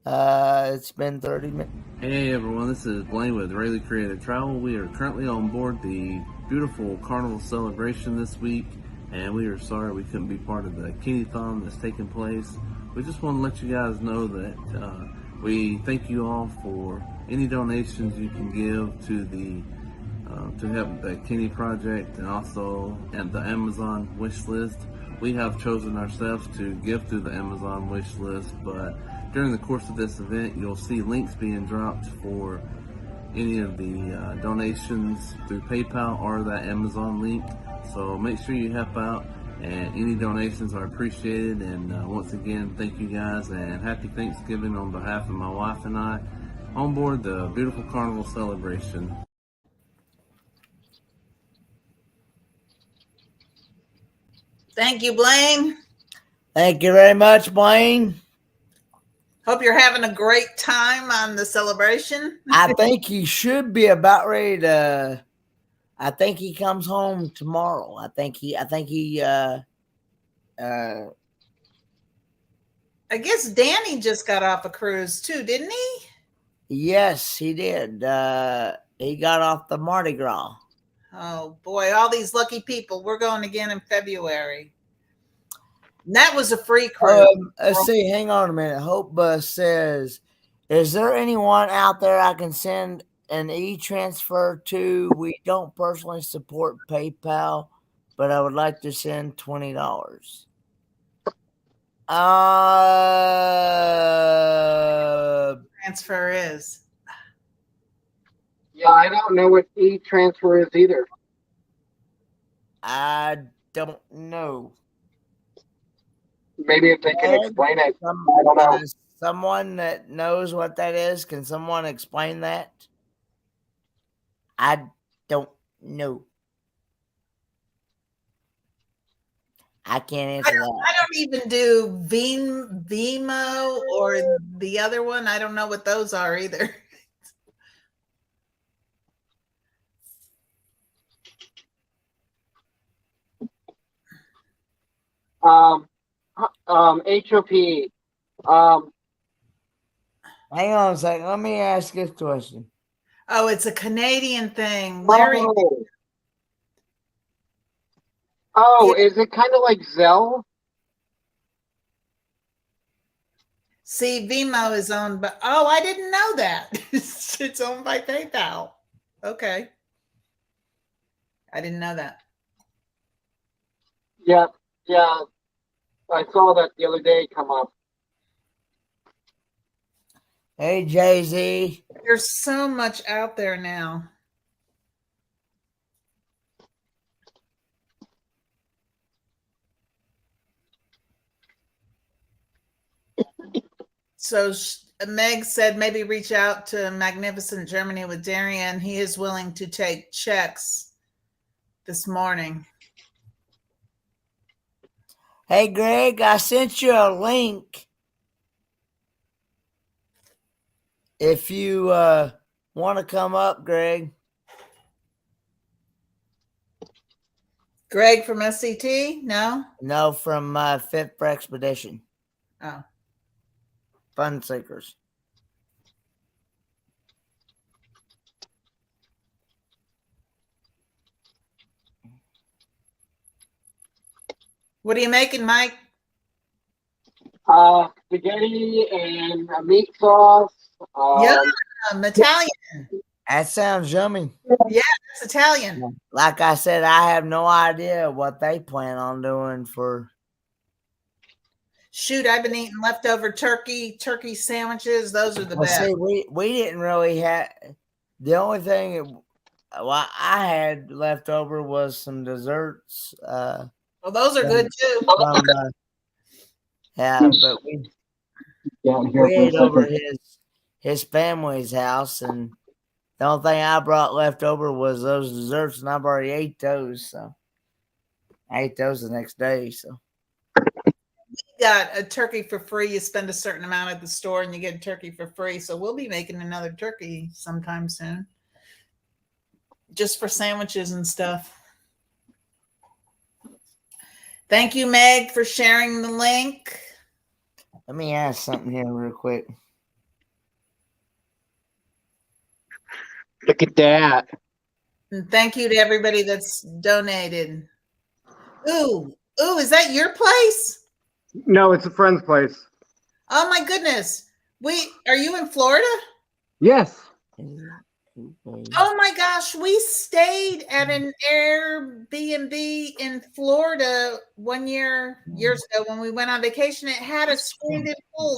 It's been 30 minutes. Hey everyone, this is Blaine with Rayleigh Creative Travel. We are currently on board the beautiful Carnival celebration this week, and we are sorry we couldn't be part of the Kenny-thon that's taking place. We just want to let you guys know that we thank you all for any donations you can give to the to help the Kenny project and also at the Amazon wish list. We have chosen ourselves to give through the Amazon wish list, but during the course of this event, you'll see links being dropped for any of the donations through PayPal or that Amazon link. So make sure you help out, and any donations are appreciated. And once again, thank you guys, and happy Thanksgiving on behalf of my wife and I on board the beautiful Carnival celebration. Thank you, Blaine. Thank you very much, Blaine. Hope you're having a great time on the celebration. I think he should be about ready to. I think he comes home tomorrow. I think he. I guess Danny just got off a cruise too, didn't he? Yes, he did. He got off the Mardi Gras. Oh boy, all these lucky people. We're going again in February. And that was a free cruise. Let's see. Hang on a minute. Hope Bus says, "Is there anyone out there I can send an e-transfer to? We don't personally support PayPal, but I would like to send $20." Transfer is. Yeah, I don't know what e-transfer is either. I don't know. Maybe if they can explain it. I don't know. Someone that knows what that is, can someone explain that? I don't know. I can't answer that. I don't even do Vimo or the other one. I don't know what those are either. HOP. Hang on a second. Let me ask this question. Oh, it's a Canadian thing. Larry. Oh, is it kind of like Zelle? See, Vimo is owned by. Oh, I didn't know that. It's owned by PayPal. Okay. I didn't know that. Yeah, yeah. I saw that the other day come up. Hey, Jay-Z. There's so much out there now. So Meg said maybe reach out to Magnificent Germany with Darian. He is willing to take checks this morning. Hey, Greg, I sent you a link. If you want to come up, Greg. Greg from SCT? No? No, from Fit for Expedition. Oh. Fun Seekers. What are you making, Mike? Spaghetti and a meat sauce. Yeah, Italian. That sounds yummy. Yeah, it's Italian. Like I said, I have no idea what they plan on doing for. Shoot, I've been eating leftover turkey sandwiches. Those are the best. See, we didn't really have. The only thing I had left over was some desserts. Well, those are good too. From, yeah, but we ate over his family's house, and The only thing I brought left over was those desserts, and I've already ate those. So I ate those the next day. So got a turkey for free. You spend a certain amount at the store and you get a turkey for free. So we'll be making another turkey sometime soon. Just for sandwiches and stuff. Thank you, Meg, for sharing the link. let me ask something here real quick. Look at that. And thank you to everybody that's donated. Ooh, is that your place? No, it's a friend's place. Oh my goodness. Are you in Florida? Yes. Oh my gosh, we stayed at an Airbnb in Florida one years ago when we went on vacation. It had a screened-in pool.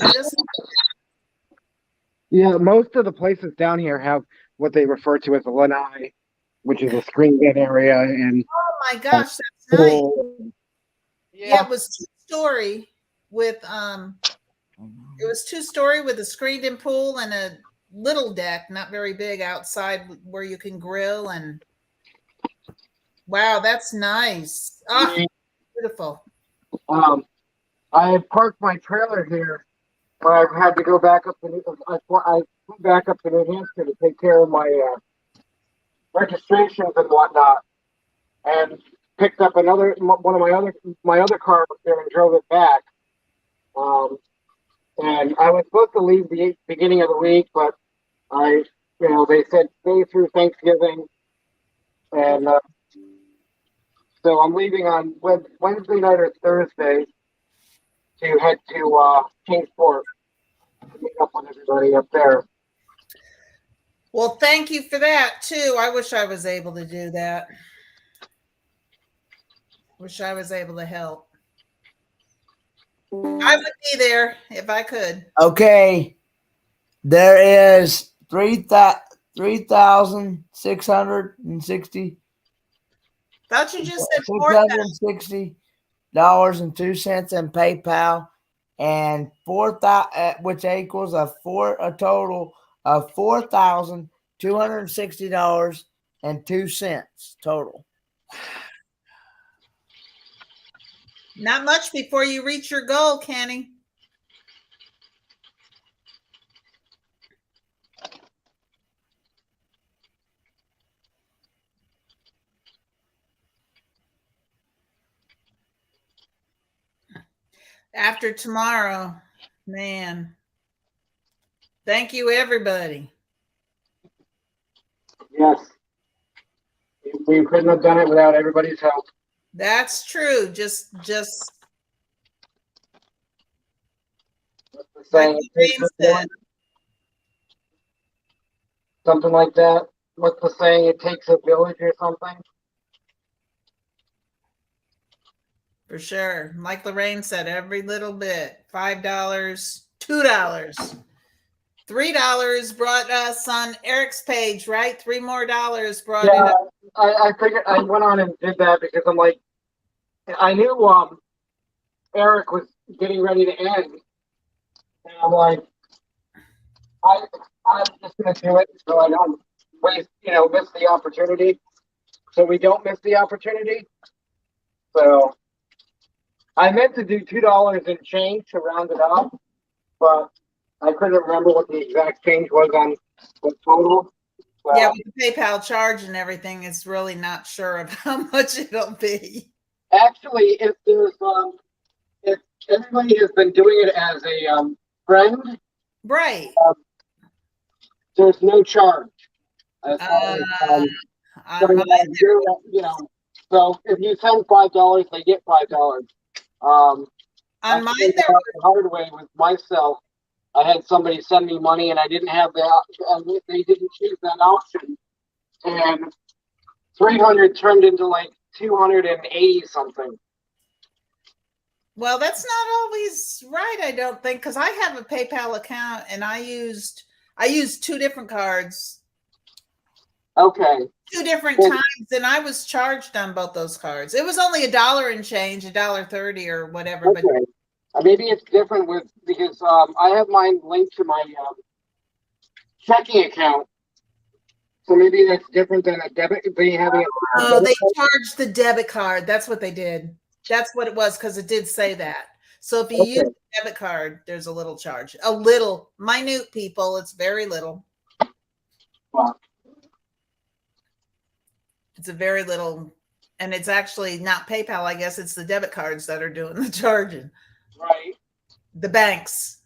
Yeah, most of the places down here have what they refer to as a lanai, which is a screened-in area, and oh my gosh, that's nice. Yeah, it was two-story with with a screened-in pool and a little deck, not very big, outside where you can grill. And wow, that's nice. Oh, beautiful. I had parked my trailer here, but I had to go back up to I flew back up to New Hampshire to take care of my registrations and whatnot, and picked up one of my other car up there and drove it back. And I was supposed to leave the beginning of the week, but they said stay through Thanksgiving, and so I'm leaving on Wednesday night or Thursday to head to Kingsport to meet up with everybody up there. Well, thank you for that too. I wish I was able to do that. Wish I was able to help. I would be there if I could. Okay, there is 3,660. Thought you just said $660.02 in PayPal, and 4,000, which equals a total of $4,260.02 total. Not much before you reach your goal, Kenny. After tomorrow, man. Thank you, everybody. Yes, we couldn't have done it without everybody's help. That's true. Just Saying something like that. What's the saying? It takes a village or something. For sure. Like Lorraine said, every little bit. $5, $2, $3 brought us on Eric's page, right? $3 more brought it up. I figured I went on and did that because I'm like, I knew Eric was getting ready to end, and I'm like, I'm just gonna do it so I don't miss the opportunity. So we don't miss the opportunity. So I meant to do $2 and change to round it up, but I couldn't remember what the exact change was on the total. So, yeah, with the PayPal charge and everything, it's really not sure of how much it'll be. Actually, if everybody has been doing it as a friend, right? There's no charge. So if you send $5, they get $5. On mine, Well, that's not always right, I don't think, because I have a PayPal account and I used two different cards. Okay. Two different times, and I was charged on both those cards. It was only $1 and change, $1.30 or whatever. Okay. But maybe it's different because I have mine linked to my checking account, So maybe that's different than a debit. They having Oh, they charged the debit card. That's what they did. That's what it was because it did say that. So if you use the debit card, there's a little charge. A little, minute, people. It's very little. Wow. It's a very little, and it's actually not PayPal. I guess it's the debit cards that are doing the charging. Right. The banks,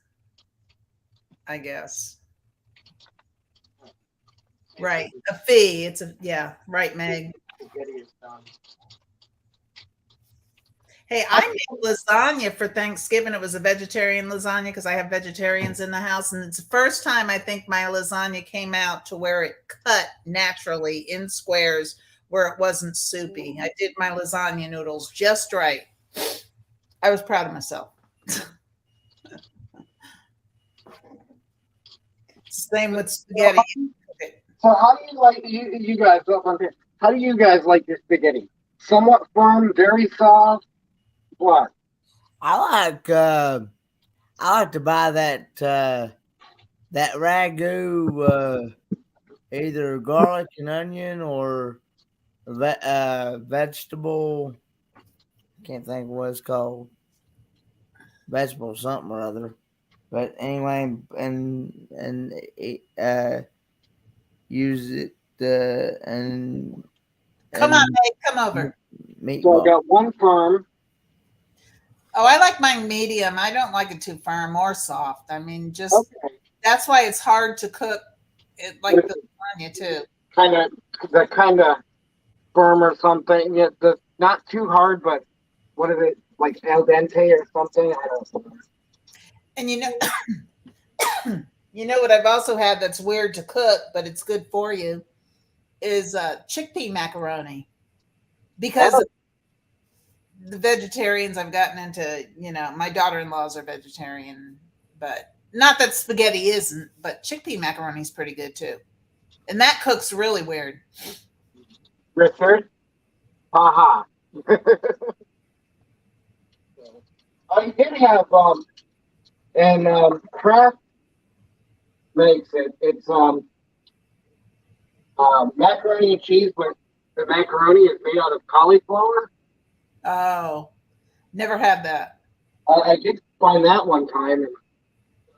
I guess. Right. A fee. It's a, yeah. Right, Meg. Hey, I made lasagna for Thanksgiving. It was a vegetarian lasagna because I have vegetarians in the house. And it's the first time I think my lasagna came out to where it cut naturally in squares where it wasn't soupy. I did my lasagna noodles just right. I was proud of myself. Same with spaghetti. So how do you like you guys up on here? How do you guys like your spaghetti? Somewhat firm, very soft. What? I like to buy that ragu, either garlic and onion or vegetable. Can't think what it's called. Vegetable something or other. But anyway, and use it and Come on, Meg, come over. So I meatball. got one firm. Oh, I like mine medium. I don't like it too firm or soft. I mean, just that's why it's hard to cook it like the lasagna too. Kind of firm or something. Yeah, not too hard, but what is it like al dente or something? I don't know. And you know what I've also had that's weird to cook, but it's good for you is chickpea macaroni because the vegetarians I've gotten into. My daughter-in-laws are vegetarian, but not that spaghetti isn't. But chickpea macaroni is pretty good too, and that cooks really weird. Richard, haha. I did have and Kraft makes it. It's macaroni and cheese, but the macaroni is made out of cauliflower. Oh, never had that. I did find that one time,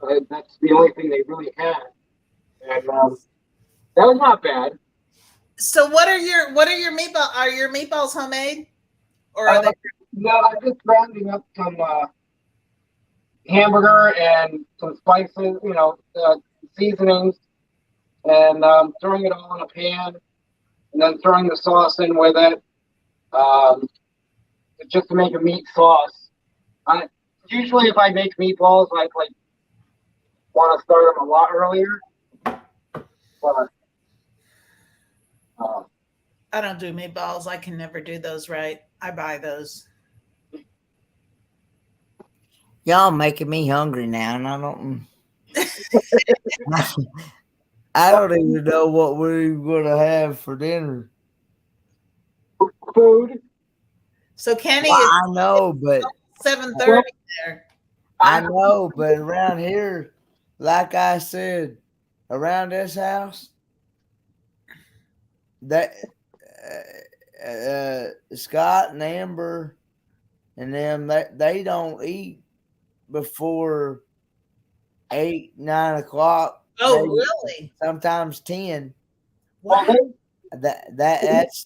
and that's the only thing they really had, and that was not bad. So what are your meatballs? Are your meatballs homemade, or are they? No, I'm just rounding up some hamburger and some spices, seasonings, and throwing it all in a pan, and then throwing the sauce in with it, just to make a meat sauce. Usually, if I make meatballs, I want to start them a lot earlier. But I don't do meatballs. I can never do those right. I buy those. Y'all making me hungry now, and I don't. I don't even know what we're gonna have for dinner. food. So Kenny, Well, it's I know, but 7:30 there. I know, but around here, like I said, around this house, that Scott and Amber and them, they don't eat before 8, 9 o'clock. Oh, really? Sometimes 10. Wow. That's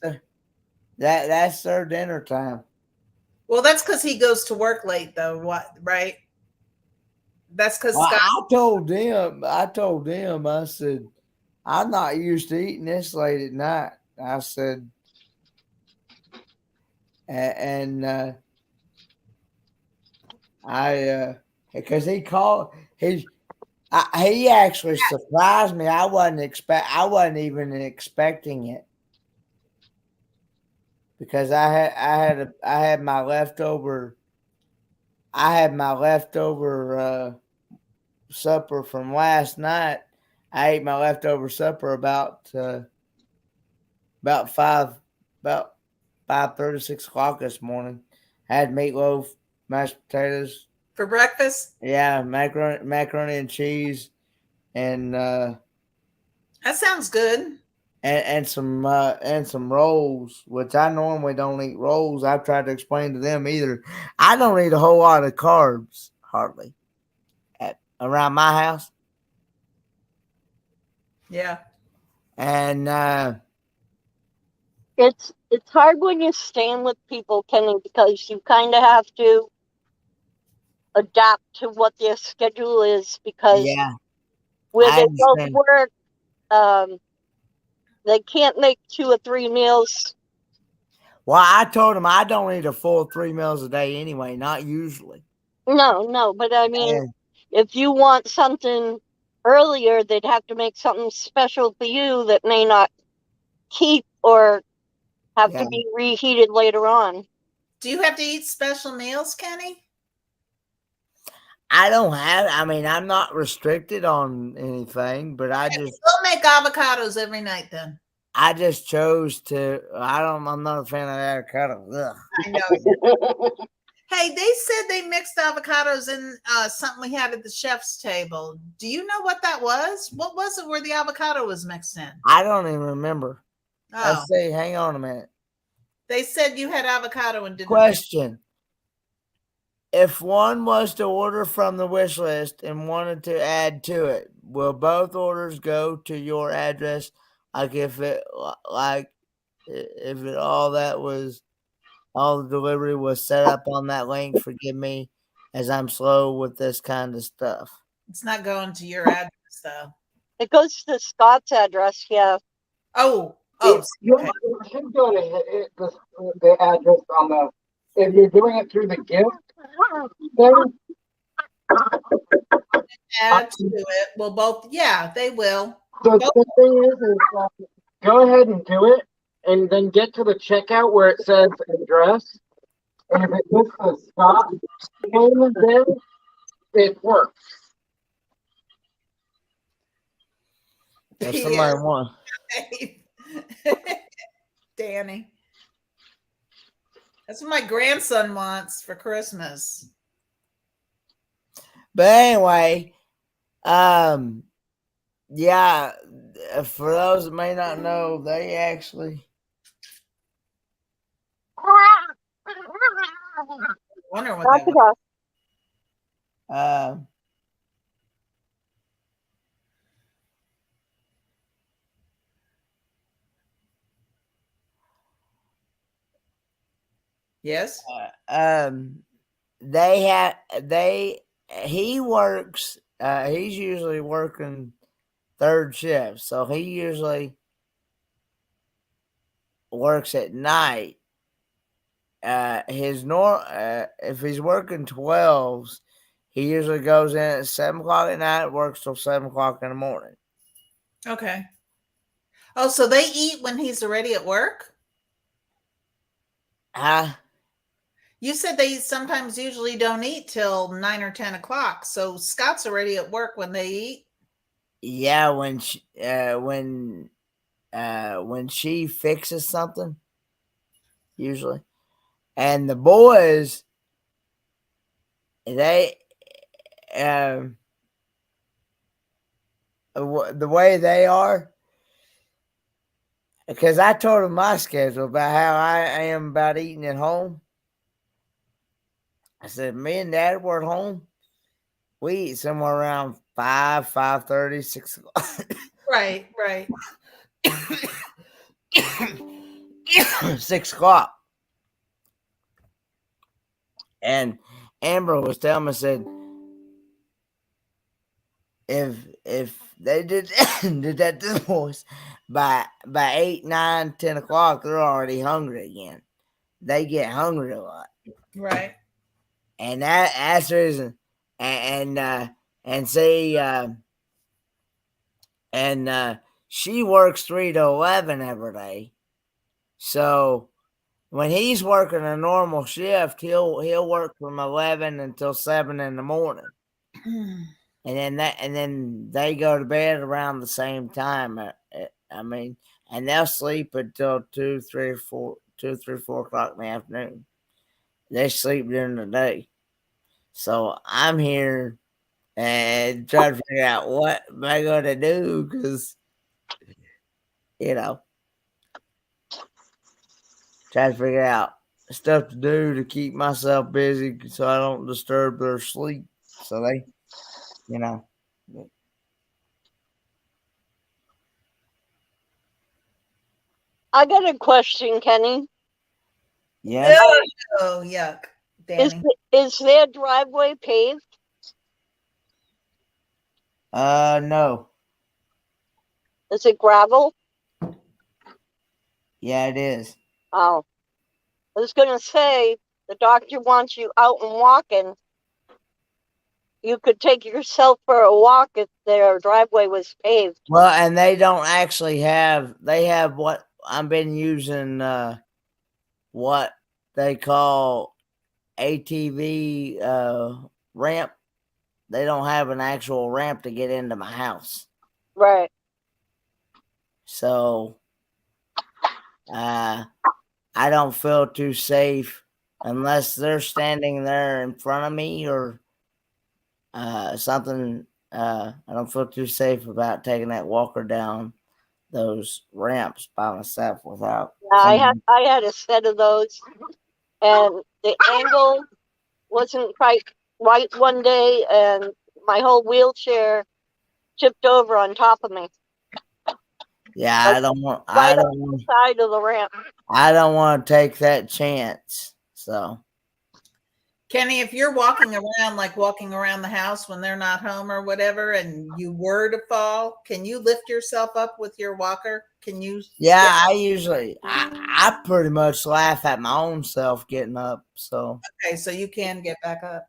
their dinner time. Well, that's because he goes to work late, though. What? Right? That's because Well, Scott. I told them, I said, I'm not used to eating this late at night. I said, and because he actually surprised me. I wasn't even expecting it because I had my leftover supper from last night. I ate my leftover supper about 5:30, 6 o'clock this morning. I had meatloaf, mashed potatoes For breakfast? Yeah, macaroni and cheese, and That sounds good. and some rolls, which I normally don't eat rolls. I've tried to explain to them either. I don't eat a whole lot of carbs hardly around my house, Yeah. and It's hard when you're staying with people, Kenny, because you kind of have to adapt to what their schedule is, because yeah, where I they both understand. work, they can't make 2 or 3 meals. Well, I told them I don't eat a full 3 meals a day anyway, not usually. No, but I mean, And if you want something earlier, they'd have to make something special for you that may not keep or have yeah, to be reheated later on. Do you have to eat special meals, Kenny? I don't have. I mean, I'm not restricted on anything, but We'll make avocados every night then. I just chose to. I'm not a fan of avocado. Ugh. I know. Hey, they said they mixed avocados in something we had at the chef's table. Do you know what that was? What was it where the avocado was mixed in? I don't even remember. Oh, Let's see. Hang on a minute. they said you had avocado and didn't. Question: if one was to order from the wish list and wanted to add to it, will both orders go to your address? Like if it all the delivery was set up on that link. Forgive me, as I'm slow with this kind of stuff. It's not going to your address though. It goes to Scott's address, yeah. Oh, It okay. should go to the address on the. If you're doing it through the gift thing, Add to it. Well, both. Yeah, they will. the thing is go ahead and do it, and then get to the checkout where it says address. And if it gets the Scott name, then it works. If somebody wants. Danny. That's what my grandson wants for Christmas. But anyway, yeah, for those that may not know, they actually. I wonder what that was. Yes. He works. He's usually working third shift, so he usually works at night. If he's working 12s, he usually goes in at 7 o'clock at night, works till 7 o'clock in the morning. Okay. Oh, so they eat when he's already at work? You said they sometimes usually don't eat till 9 or 10 o'clock. So Scott's already at work when they eat. Yeah, when she fixes something, usually, and the boys, they the way they are, because I told them my schedule about how I am about eating at home. I said, me and Dad were at home. We eat somewhere around 5:30, 6 o'clock. Right. 6 o'clock. And Amber was telling me, said, if they did that to the boys, by 8, 9, 10 o'clock, they're already hungry again. They get hungry a lot. Right. And that's the reason. She works 3 to 11 every day. So when he's working a normal shift, he'll work from 11 until 7 in the morning. And then they go to bed around the same time. And they'll sleep until 2, 3, 4 o'clock in the afternoon. They sleep during the day. So I'm here and trying to figure out what am I going to do, because you know, try to figure out stuff to do to keep myself busy so I don't disturb their sleep. So they, you know. I got a question, Kenny. Yes. Oh, yuck, Is Danny. is their driveway paved? No. Is it gravel? Yeah, it is. Oh, I was gonna say the doctor wants you out and walking. You could take yourself for a walk if their driveway was paved. Well, and they don't actually have. They have what I've been using. What they call ATV ramp. They don't have an actual ramp to get into my house. Right. So I don't feel too safe unless they're standing there in front of me or something. I don't feel too safe about taking that walker down those ramps by myself without Yeah, someone. I had a set of those, and the angle wasn't quite right one day, and my whole wheelchair tipped over on top of me. Yeah, Like, I don't want. right on the side of the ramp. I don't want to take that chance. So. Kenny, if you're walking around the house when they're not home or whatever, and you were to fall, can you lift yourself up with your walker? Can you? Yeah, I pretty much laugh at my own self getting up. So Okay, so you can get back up.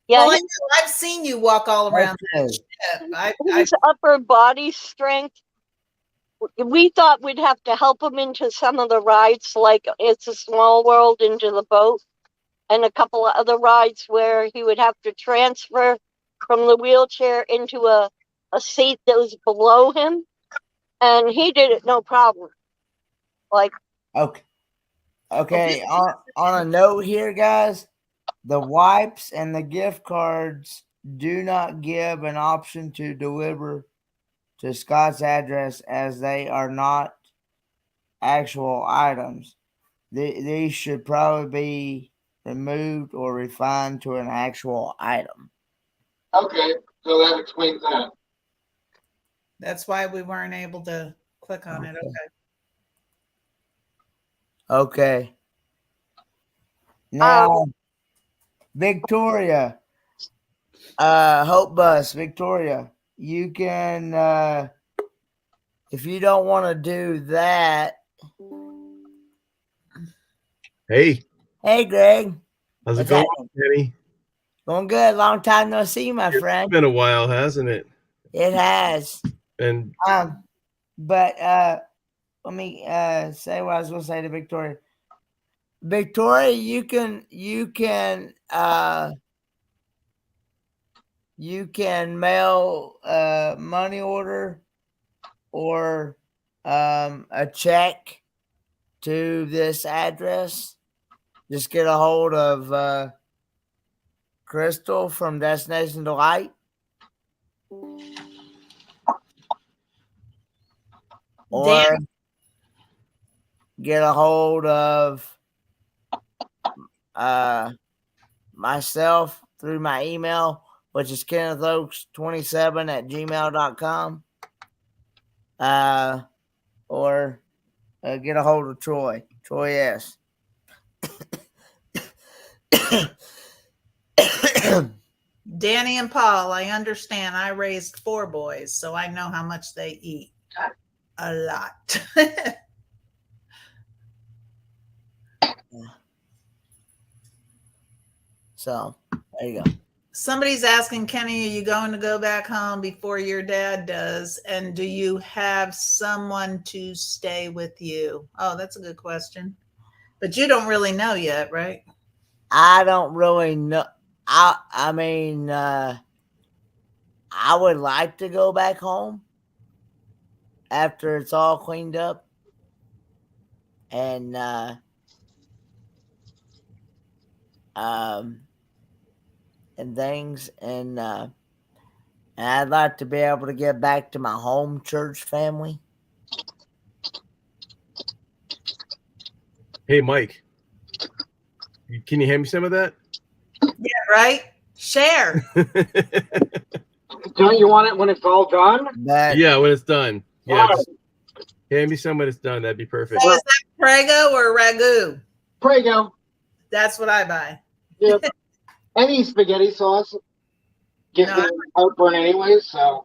Yeah, Well, I know I've seen you walk all around that ship. his upper body strength. We thought we'd have to help him into some of the rides, like It's a Small World into the boat, and a couple of other rides where he would have to transfer from the wheelchair into a seat that was below him, and he did it no problem. Like, okay. On a note here, guys, the wipes and the gift cards do not give an option to deliver to Scott's address as they are not actual items. These should probably be removed or refined to an actual item. Okay, so that explains that. That's why we weren't able to click on it. Okay. Now, Victoria, Hope Bus, Victoria, you can, if you don't want to do that. Hey. Hey, Greg. How's it going, Kenny? Going good. Long time no see, my friend. It's been a while, hasn't it? It has. And but let me say what I was going to say to Victoria. Victoria, you can mail a money order or a check to this address. Just get a hold of Crystal from Destination Delight. Or get a hold of myself through my email, which is KennethOaks27@gmail.com. Or get a hold of Troy S. Danny and Paul, I understand. I raised 4 boys, so I know how much they eat. A lot. So there you go. Somebody's asking, Kenny, are you going to go back home before your dad does? And do you have someone to stay with you? Oh, that's a good question. But you don't really know yet, right? I don't really know. I mean, I would like to go back home after it's all cleaned up and things, and I'd like to be able to get back to my home church family. Hey, Mike, can you hand me some of that? Yeah, right? Share. Don't you want it when it's all done? But Yeah, when it's done. Yeah, All right. just hand me some when it's done. That'd be perfect. So is that Prego or ragu? Prego. That's what I buy. Yep. Any spaghetti sauce gives No, me heartburn anyway, so.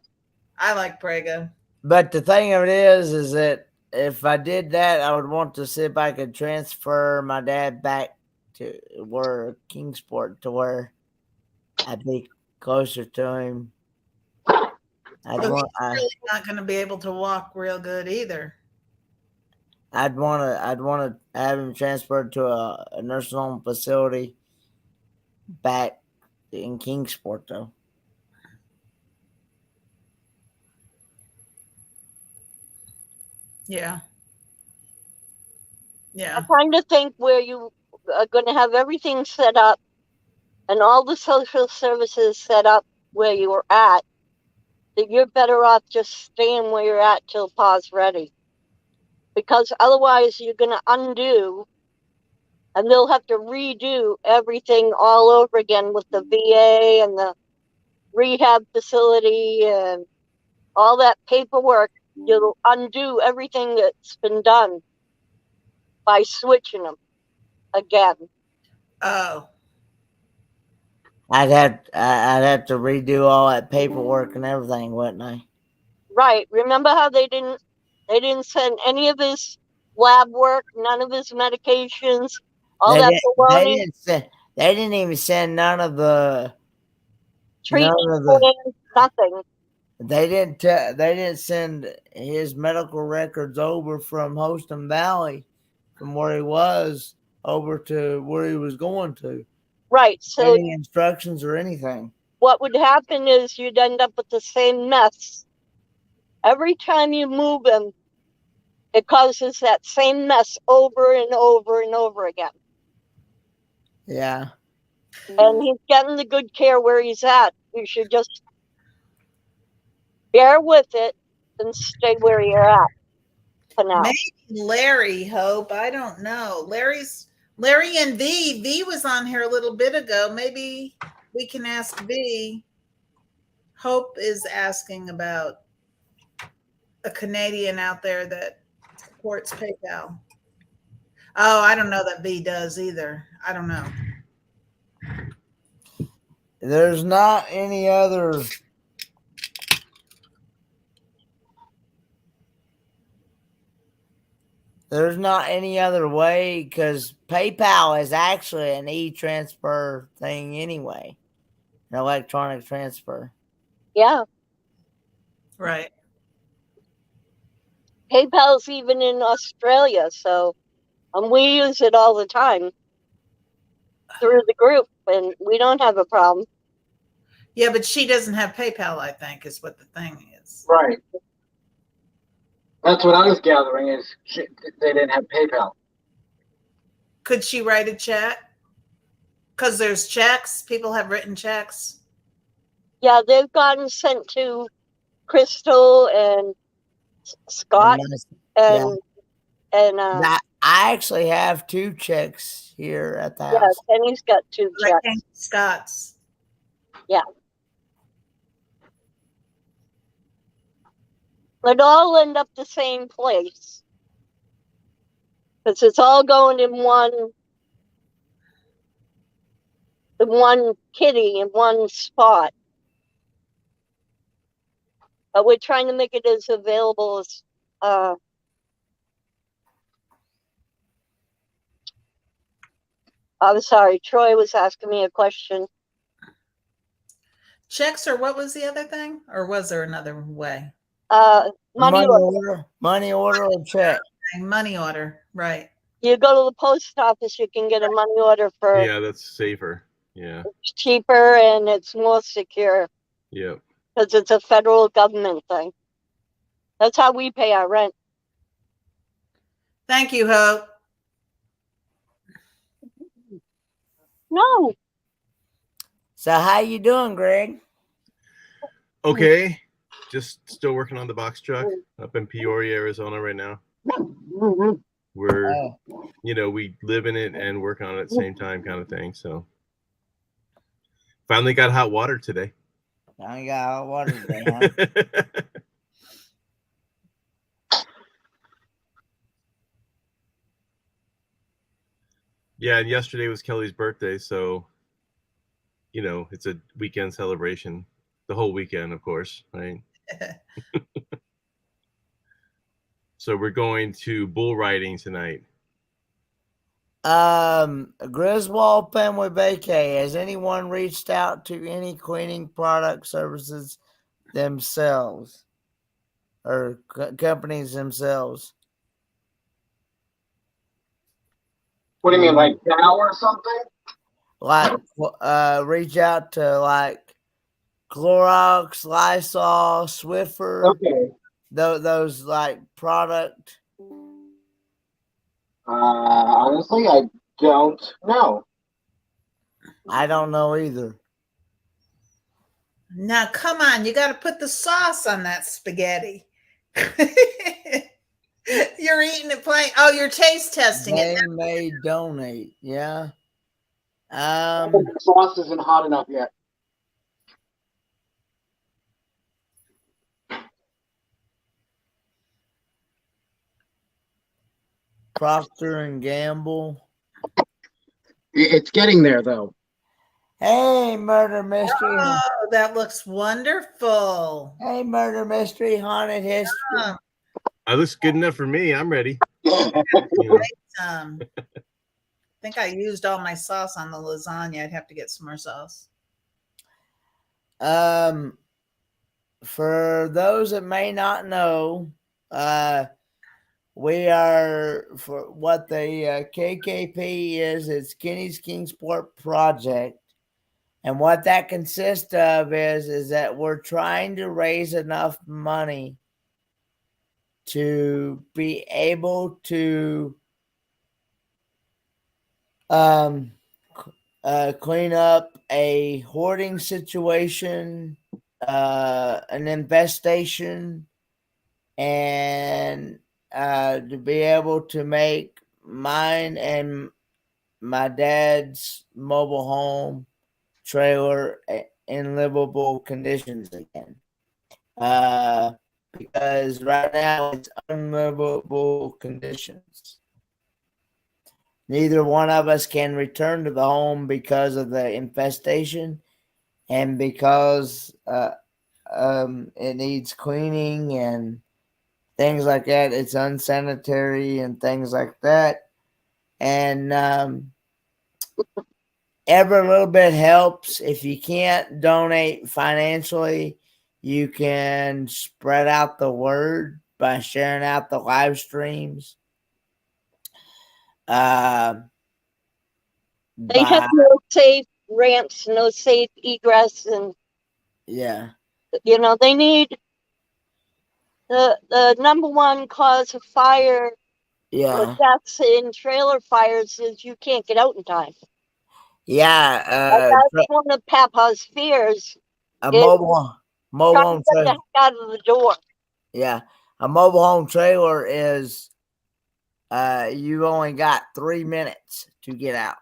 I like Prego. But the thing of it is that if I did that, I would want to see if I could transfer my dad back to where Kingsport, to where I'd be closer to him. But he's really not going to be able to walk real good either. I'd want to have him transferred to a nursing home facility back in Kingsport, though. Yeah. Yeah. I kind of think where you are going to have everything set up and all the social services set up where you were at, that you're better off just staying where you're at till Pa's ready. Because otherwise you're going to undo and they'll have to redo everything all over again with the VA and the rehab facility and all that paperwork. You'll undo everything that's been done by switching them again. Oh. I'd have to redo all that paperwork and everything, wouldn't I? Right. Remember how they didn't send any of his lab work, none of his medications, all that baloney. They didn't even send none of the Treatment plans, nothing. They didn't send his medical records over from Wholesome Valley, from where he was, over to where he was going to. Right. So any instructions or anything. What would happen is you'd end up with the same mess. Every time you move him, it causes that same mess over and over and over again. Yeah. And he's getting the good care where he's at. You should just bear with it and stay where you're at for now. Maybe Larry, Hope. I don't know. Larry and V. V was on here a little bit ago. Maybe we can ask V. Hope is asking about a Canadian out there that supports PayPal. Oh, I don't know that V does either. I don't know. There's not any other way, because PayPal is actually an e-transfer thing anyway, an electronic transfer. Yeah. Right. PayPal's even in Australia, so we use it all the time through the group, and we don't have a problem. Yeah, but she doesn't have PayPal, I think, is what the thing is. Right. That's what I was gathering, is they didn't have PayPal. Could she write a check? Because there's checks. People have written checks. Yeah, they've gotten sent to Crystal and Scott and I actually have 2 checks here at the house. Yeah, Kenny's got 2 checks. Scott's. Yeah. It all end up the same place. Because it's all going in one kitty in one spot. But we're trying to make it as available as I'm sorry, Troy was asking me a question. Checks, or what was the other thing? Or was there another way? Money order or check. Money order, right. You go to the post office, you can get a money order for. Yeah, that's safer. Yeah. It's cheaper and it's more secure. Yep. Because it's a federal government thing. That's how we pay our rent. Thank you, Hope. No. So how you doing, Greg? Okay. Just still working on the box truck up in Peoria, Arizona right now. we're we live in it and work on it at the same time, kind of thing. So finally got hot water today. I got hot water today, huh? Yeah, and yesterday was Kelly's birthday, so it's a weekend celebration. The whole weekend, of course, right? So we're going to bull riding tonight. Griswold Family Vacay. Has anyone reached out to any cleaning product services themselves or companies themselves? What do you mean, like Dow or something? Like, reach out to like Clorox, Lysol, Swiffer. Okay. Those like product. Honestly, I don't know. I don't know either. Now, come on, you got to put the sauce on that spaghetti. You're eating it plain. Oh, you're taste testing They it. may donate. Yeah. I think the sauce isn't hot enough yet. Procter and Gamble. It's getting there, though. Hey, murder mystery. Oh, that looks wonderful. Hey, murder mystery, haunted history. That looks good enough for me. I'm ready. I think I used all my sauce on the lasagna. I'd have to get some more sauce. For those that may not know, we are, for what the KKP is, it's Kenny's Kingsport project. And what that consists of is that we're trying to raise enough money to be able to clean up a hoarding situation, an infestation, and to be able to make mine and my dad's mobile home trailer in livable conditions again. Because right now it's unlivable conditions. Neither one of us can return to the home because of the infestation and because it needs cleaning and things like that. It's unsanitary and things like that. And every little bit helps. If you can't donate financially, you can spread out the word by sharing out the live streams. They have no safe ramps, no safe egress, and yeah, they need the number one cause of fire or deaths in trailer fires is you can't get out in time. Yeah, that's one of Pap-paw's fears. A mobile home trailer. Get the heck out of the door. Yeah, a mobile home trailer is you only got 3 minutes to get out,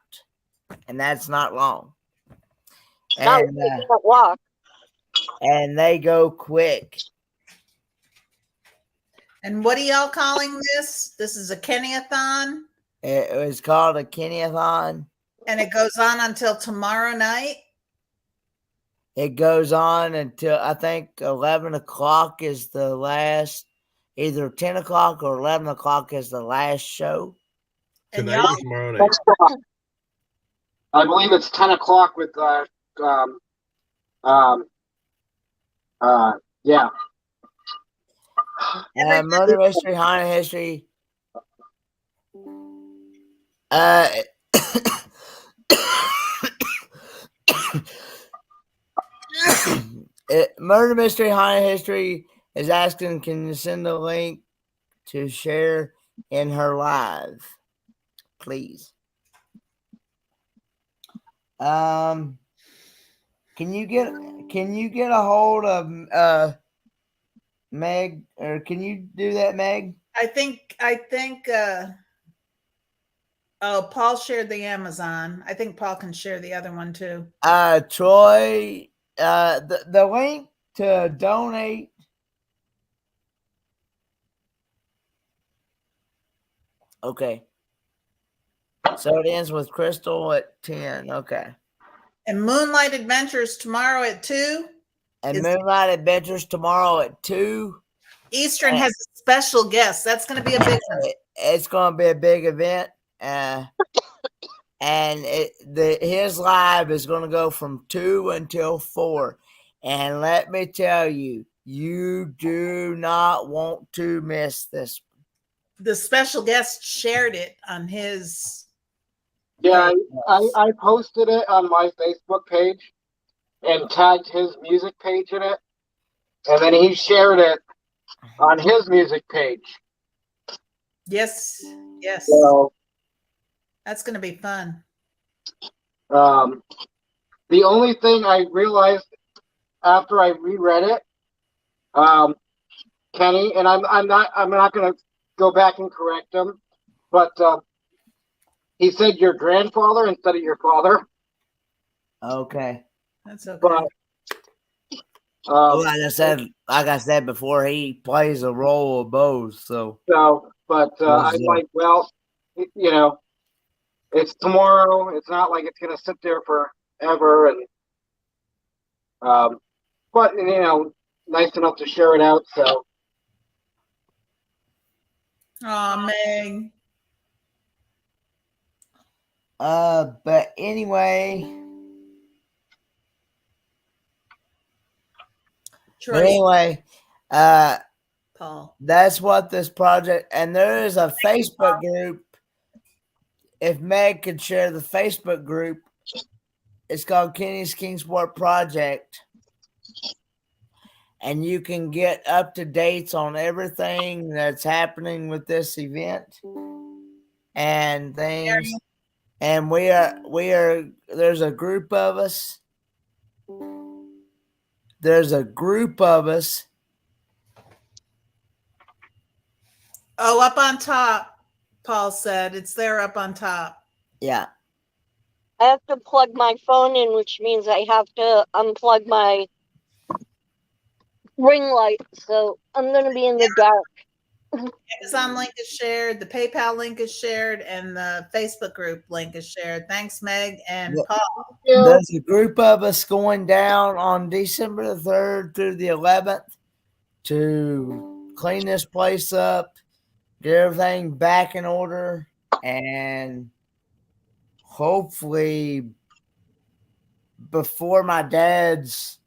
and that's not long. And you can't walk. And they go quick. And what are y'all calling this? This is a Kenny-a-thon? It was called a Kenny-a-thon. And it goes on until tomorrow night? It goes on until, I think, 11 o'clock is the last, either 10 o'clock or 11 o'clock is the last show. Tonight or tomorrow night? I believe it's 10 o'clock with, yeah. Murder Mystery, Haunted History. Murder Mystery, Haunted History is asking, can you send a link to share in her live, please? Can you get a hold of Meg, or can you do that, Meg? I think Oh, Paul shared the Amazon. I think Paul can share the other one too. Troy, the link to donate. Okay. So it ends with Crystal at 10. Okay. And Moonlight Adventures tomorrow at 2. And Moonlight Adventures tomorrow at 2. Eastern has a special guest. That's going to be a big one. It's going to be a big event. And his live is going to go from 2 until 4. And let me tell you, you do not want to miss this. The special guest shared it on his. Yeah, I posted it on my Facebook page and tagged his music page in it. And then he shared it on his music page. Yes. Yes. So, that's going to be fun. The only thing I realized after I reread it, Kenny, and I'm not going to go back and correct him, but he said your grandfather instead of your father. Okay. That's okay. But like I said before, he plays a role of both. I'm like, well, you know, it's tomorrow. It's not like it's going to sit there forever, and but you know, nice enough to share it out. So, oh, Meg. But anyway. Paul. That's what this project, and there is a Facebook group. If Meg could share the Facebook group, it's called Kenny's Kingsport Project. And you can get up to dates on everything that's happening with this event and things. And we are, there's a group of us. Oh, up on top, Paul said. It's there up on top. Yeah. I have to plug my phone in, which means I have to unplug my ring light. So I'm going to be in the dark. Amazon link is shared, the PayPal link is shared, and the Facebook group link is shared. Thanks, Meg and Paul. There's a group of us going down on December the 3rd through the 11th to clean this place up, get everything back in order, and hopefully before my dad's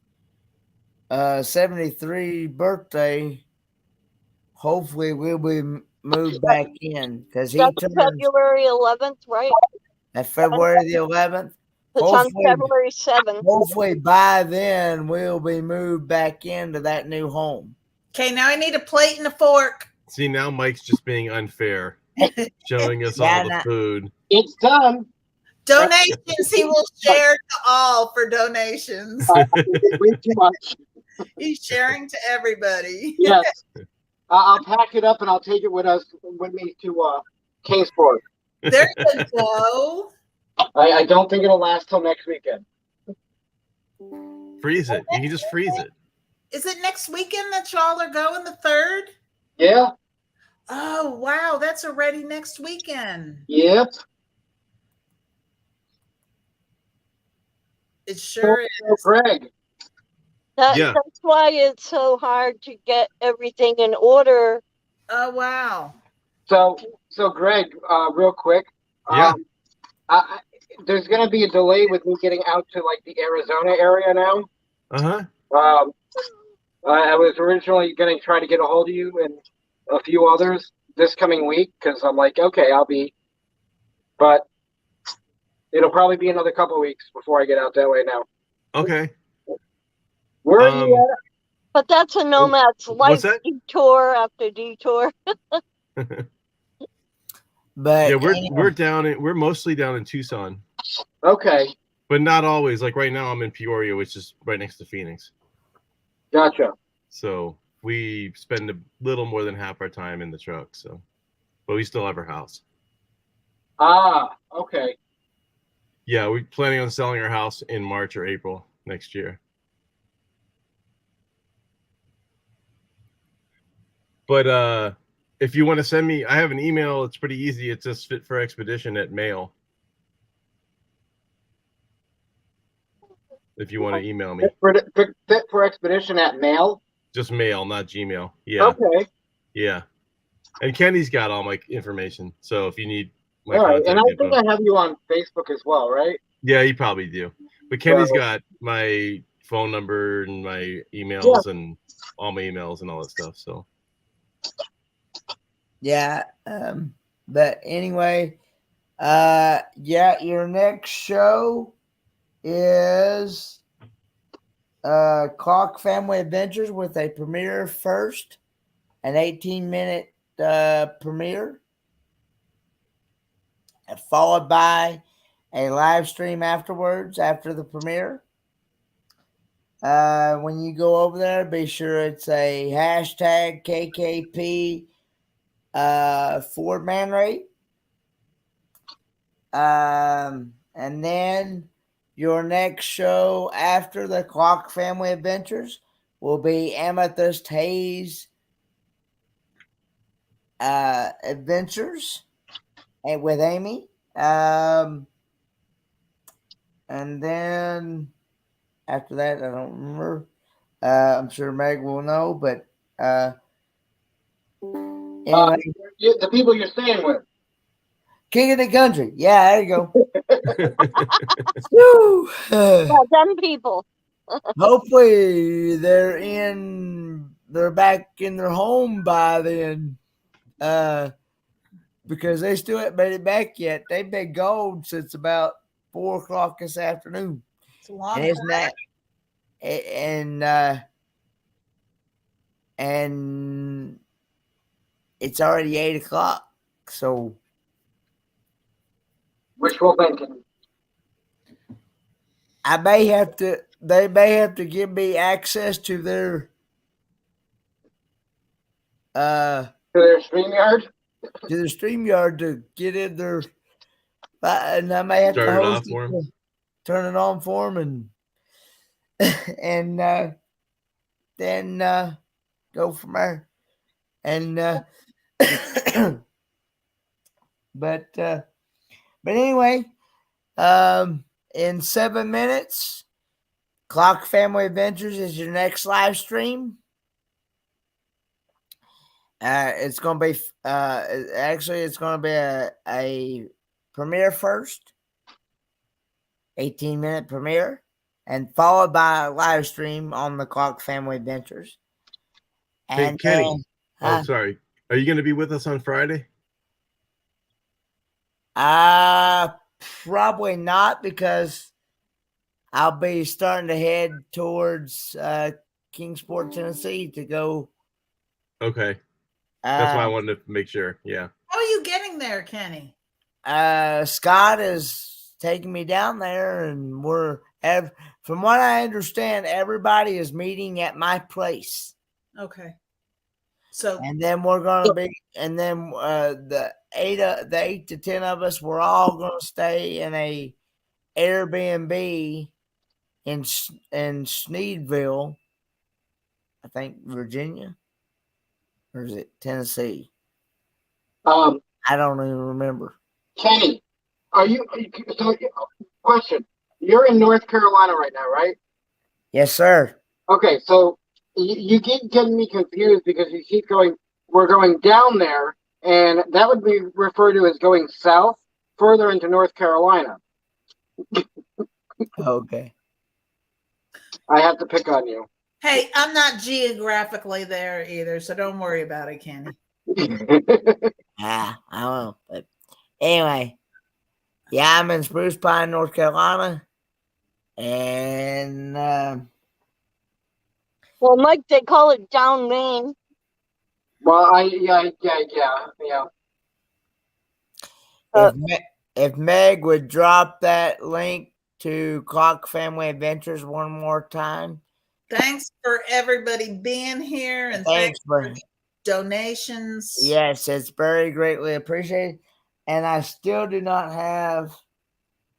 73 birthday, hopefully we'll be moved back in because he turns February 11th, right? At February the 11th. It's on February 7th. Hopefully by then we'll be moved back into that new home. Okay, now I need a plate and a fork. See, now Mike's just being unfair, showing us all the food. It's done. Donations he will share to all for donations. Way too much. He's sharing to everybody. Yes. I'll pack it up and I'll take it with me to Kingsport. There you go. I don't think it'll last till next weekend. Freeze it. You can just freeze it. Is it next weekend that y'all are going, the 3rd? Yeah. Oh, wow. That's already next weekend. Yep. It sure is. Greg. That's why it's so hard to get everything in order. Oh, wow. So Greg, real quick. Yeah. There's going to be a delay with me getting out to like the Arizona area now. Uh-huh. I was originally going to try to get a hold of you and a few others this coming week because I'm like, okay, but it'll probably be another couple of weeks before I get out that way now. Okay. Where are you at? But that's a nomad's life, detour after detour. But yeah, we're mostly down in Tucson. Okay. But not always. Like right now I'm in Peoria, which is right next to Phoenix. Gotcha. So we spend a little more than half our time in the truck, but we still have our house. Ah, okay. Yeah, we're planning on selling our house in March or April next year. But if you want to send me, I have an email. It's pretty easy. It's just fit for expedition at mail. If you want to email me, Fit for expedition at mail. just mail, not Gmail. Yeah, Okay. yeah. And Kenny's got all my information. So if you need my All right. And I contact think info, I have you on Facebook as well, right? yeah, you probably do. But Kenny's So, got my phone number and my yeah. emails and all my emails and all that stuff. So Yeah. But anyway, yeah, your next show is Clock Family Adventures with a premiere first, an 18-minute premiere, followed by a live stream afterwards after the premiere. When you go over there, be sure it's a hashtag KKP Ford Man Rate. And then your next show after the Clock Family Adventures will be Amethyst Hayes Adventures and with Amy. And then after that, I don't remember. I'm sure Meg will know, but anyway. The people you're staying with. King of the Country. Yeah, there you go. Woo. Yeah, them people. Hopefully they're back in their home by then. Because they still haven't made it back yet. They've been gone since about 4:00 this afternoon. It's a long And isn't that and it's already 8:00. So wishful thinking. they may have to give me access to their To their StreamYard? to the StreamYard to get in there, and I may have Turn to it host off for 'em? turn it on for them, and then go from there. And but anyway, in 7 minutes, Clock Family Adventures is your next live stream. It's going to be actually it's going to be a premiere first, 18-minute premiere, and followed by a live stream on the Clock Family Adventures. Hey, Kenny. Sorry. Are you going to be with us on Friday? Probably not, because I'll be starting to head towards Kingsport, Tennessee to go. Okay. That's why I wanted to make sure. Yeah. How are you getting there, Kenny? Scott is taking me down there, and from what I understand, everybody is meeting at my place. Okay. So, and then we're gonna be, and then the 8 to 10 of us, we're all gonna stay in a Airbnb in Sneedville, I think, Virginia, or is it Tennessee? I don't even remember. Kenny, so question, you're in North Carolina right now, right? Yes, sir. Okay, so you keep getting me confused because you keep going, we're going down there, and that would be referred to as going south further into North Carolina. Okay. I have to pick on you. hey, I'm not geographically there either, so don't worry about it, Kenny. I don't know. But anyway, yeah, I'm in Spruce Pine, North Carolina. And well, Mike, they call it down Maine. Well, yeah. If Meg would drop that link to Clock Family Adventures one more time. Thanks for everybody being here, and thanks for donations. Yes, it's very greatly appreciated. and I still do not have.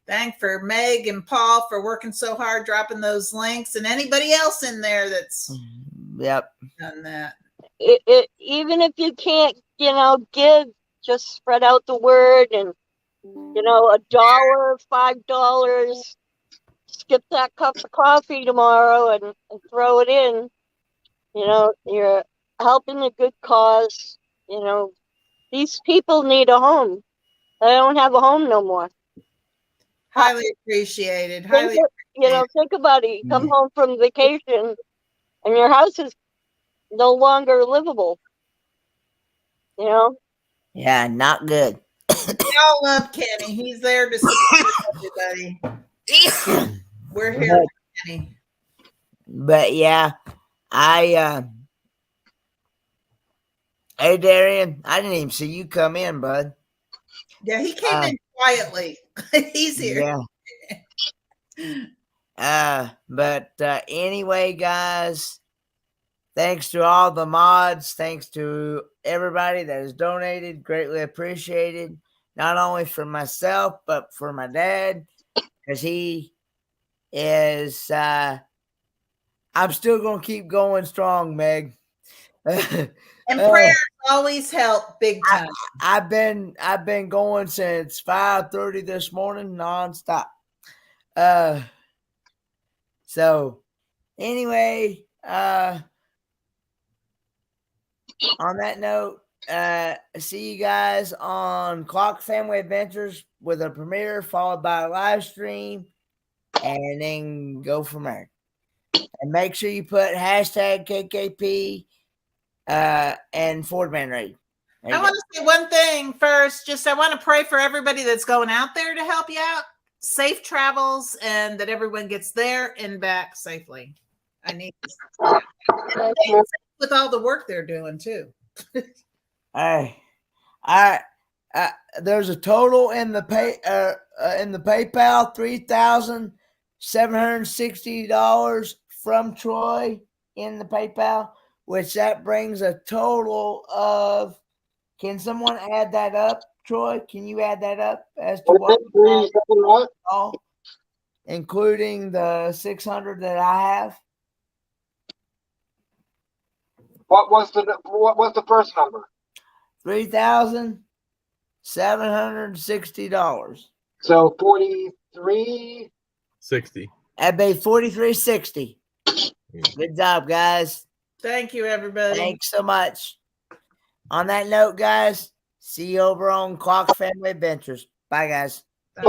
Thank for Meg and Paul for working so hard, dropping those links, and anybody else in there that's Yep. done that. Even if you can't, give, just spread out the word, and $1, $5. Skip that cup of coffee tomorrow and throw it in. You're helping a good cause. These people need a home. They don't have a home no more. Highly appreciated. Think about it. You come home from vacation and your house is no longer livable. Yeah, not good. We all love Kenny. He's there to support everybody. We're here for Kenny. But yeah, hey Darian, I didn't even see you come in, bud. Yeah, he came in quietly. He's here. Yeah. But anyway, guys, thanks to all the mods. Thanks to everybody that has donated. Greatly appreciated. Not only for myself, but for my dad, because he is. I'm still gonna keep going strong, Meg. And prayers always help big time. I've been going since 5:30 this morning, nonstop. So anyway, on that note, see you guys on Clock Family Adventures with a premiere followed by a live stream, and then go from there. And make sure you put hashtag KKP and Ford Man Raid. I want to say one thing first. I want to pray for everybody that's going out there to help you out. Safe travels, and that everyone gets there and back safely. I need with all the work they're doing too. There's a total in the PayPal $3,760 from Troy in the PayPal, which that brings a total of. Can someone add that up, Troy? Can you add that up as to what all, including the 600 that I have? What was the first number? $3,760. So 4360. That'd be 4360. Good job, guys. Thank you, everybody. Thanks so much. On that note, guys, see you over on Clock Family Adventures. Bye, guys. Bye.